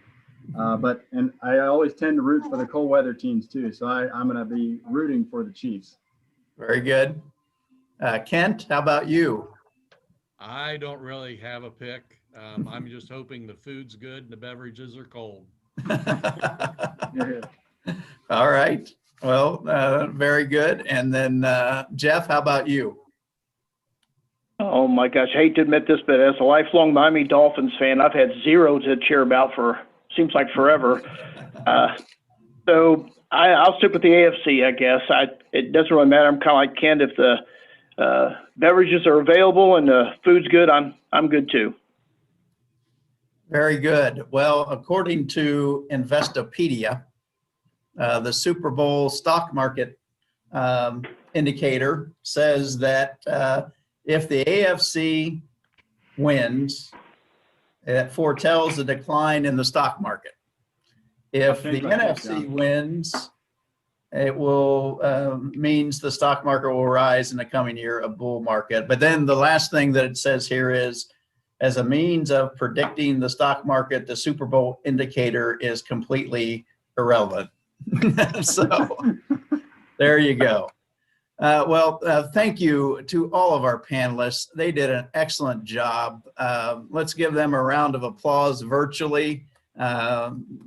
And I always tend to root for the cold weather teams too. So I'm going to be rooting for the Chiefs. Very good. Kent, how about you? I don't really have a pick. I'm just hoping the food's good and the beverages are cold. All right. Well, very good. And then Jeff, how about you? Oh my gosh, I hate to admit this, but as a lifelong Miami Dolphins fan, I've had zero to cheer about for seems like forever. So I'll stick with the AFC, I guess. It doesn't really matter. I'm kind of like Ken. If the beverages are available and the food's good, I'm good too. Very good. Well, according to Investopedia, the Super Bowl stock market indicator says that if the AFC wins, it foretells a decline in the stock market. If the NFC wins, it will means the stock market will rise in the coming year, a bull market. But then the last thing that it says here is, as a means of predicting the stock market, the Super Bowl indicator is completely irrelevant. So there you go. Thank you to all of our panelists. They did an excellent job. Let's give them a round of applause virtually.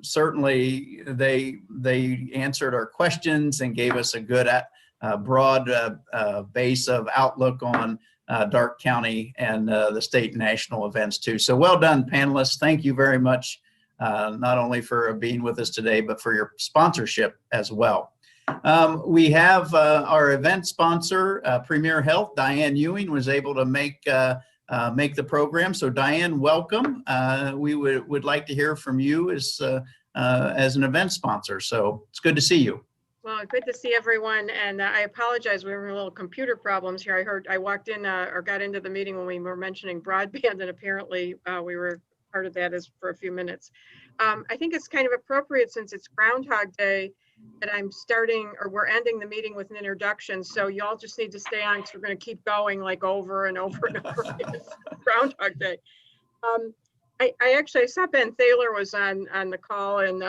Certainly, they answered our questions and gave us a good, broad base of outlook on Darke County and the state and national events too. So well done, panelists. Thank you very much, not only for being with us today, but for your sponsorship as well. We have our event sponsor, Premier Health. Diane Ewing was able to make the program. So Diane, welcome. We would like to hear from you as an event sponsor. So it's good to see you. Well, good to see everyone, and I apologize. We were having a little computer problems here. I walked in or got into the meeting when we were mentioning broadband, and apparently we were part of that for a few minutes. I think it's kind of appropriate, since it's GroundHog Day, that I'm starting, or we're ending the meeting with an introduction. So y'all just need to stay on, because we're going to keep going like over and over and over. It's GroundHog Day. I saw Ben Thaler was on the call, and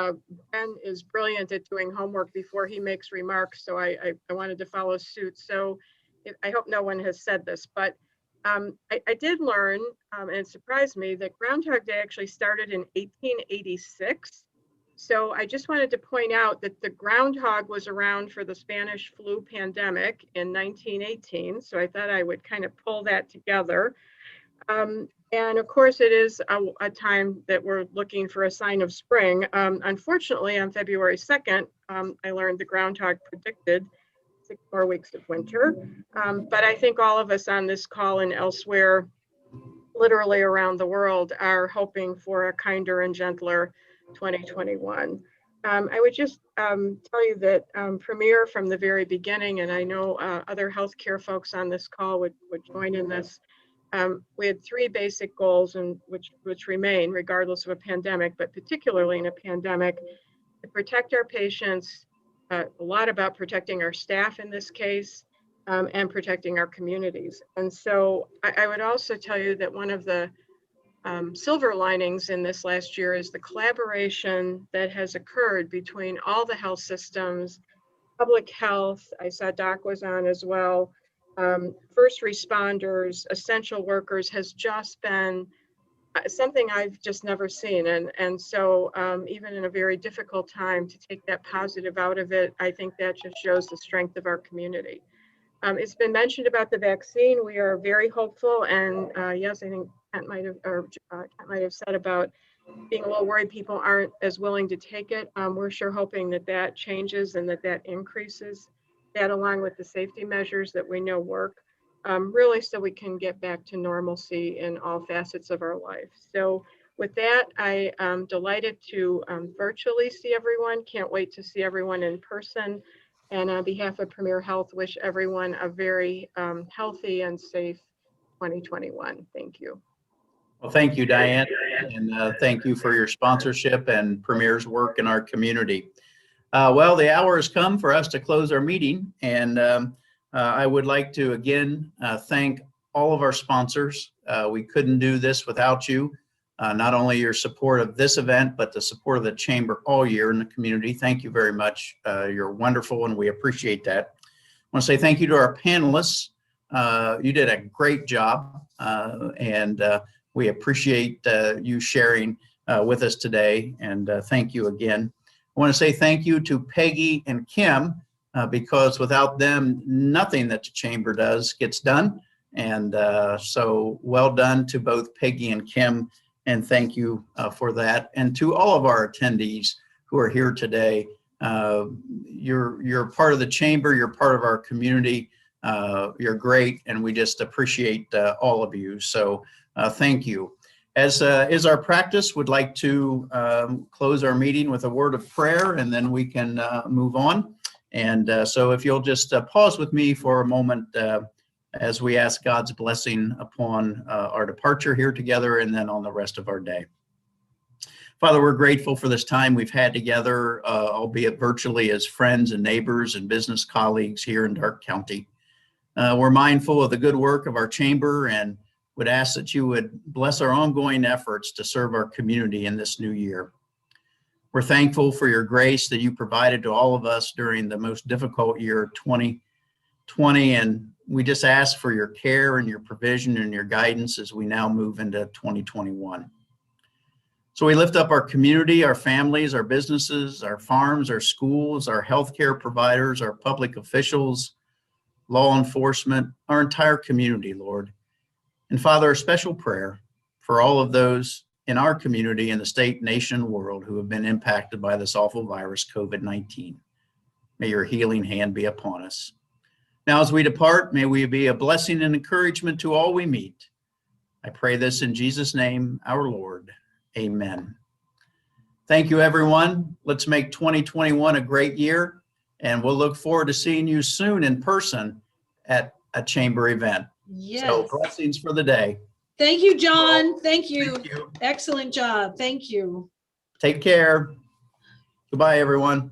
Ben is brilliant at doing homework before he makes remarks. So I wanted to follow suit. So I hope no one has said this, but I did learn, and it surprised me, that GroundHog Day actually started in 1886. So I just wanted to point out that the groundhog was around for the Spanish flu pandemic in 1918. So I thought I would kind of pull that together. And of course, it is a time that we're looking for a sign of spring. Unfortunately, on February 2nd, I learned the groundhog predicted 6 more weeks of winter. But I think all of us on this call and elsewhere, literally around the world, are hoping for a kinder and gentler 2021. I would just tell you that Premier, from the very beginning, and I know other healthcare folks on this call would join in this, we had 3 basic goals, and which remain regardless of a pandemic, but particularly in a pandemic: to protect our patients, a lot about protecting our staff in this case, and protecting our communities. And so I would also tell you that one of the silver linings in this last year is the collaboration that has occurred between all the health systems, public health. I saw Doc was on as well. First responders, essential workers has just been something I've just never seen. And so even in a very difficult time, to take that positive out of it, I think that just shows the strength of our community. It's been mentioned about the vaccine. We are very hopeful. And yes, I think Kent might have said about being a little worried people aren't as willing to take it. We're sure hoping that that changes and that increases, that along with the safety measures that we know work, really so we can get back to normalcy in all facets of our life. So with that, I am delighted to virtually see everyone. Can't wait to see everyone in person. And on behalf of Premier Health, wish everyone a very healthy and safe 2021. Thank you. Well, thank you, Diane, and thank you for your sponsorship and Premier's work in our community. Well, the hour has come for us to close our meeting, and I would like to again thank all of our sponsors. We couldn't do this without you. Not only your support of this event, but the support of the Chamber all year in the community. Thank you very much. You're wonderful, and we appreciate that. I want to say thank you to our panelists. You did a great job, and we appreciate you sharing with us today, and thank you again. I want to say thank you to Peggy and Kim, because without them, nothing that the Chamber does gets done. And so well done to both Peggy and Kim, and thank you for that. And to all of our attendees who are here today, you're part of the Chamber, you're part of our community, you're great, and we just appreciate all of you. So thank you. As is our practice, would like to close our meeting with a word of prayer, and then we can move on. And so if you'll just pause with me for a moment as we ask God's blessing upon our departure here together and then on the rest of our day. Father, we're grateful for this time we've had together, albeit virtually, as friends and neighbors and business colleagues here in Darke County. We're mindful of the good work of our Chamber and would ask that you would bless our ongoing efforts to serve our community in this new year. We're thankful for your grace that you provided to all of us during the most difficult year, 2020, and we just ask for your care and your provision and your guidance as we now move into 2021. So we lift up our community, our families, our businesses, our farms, our schools, our healthcare providers, our public officials, law enforcement, our entire community, Lord. And Father, a special prayer for all of those in our community, in the state, nation, world who have been impacted by this awful virus, COVID-19. May your healing hand be upon us. Now, as we depart, may we be a blessing and encouragement to all we meet. I pray this in Jesus' name, our Lord. Amen. Thank you, everyone. Let's make 2021 a great year, and we'll look forward to seeing you soon in person at a Chamber event. Yes. So blessings for the day. Thank you, John. Thank you. Thank you. Excellent job. Thank you. Take care. Goodbye, everyone.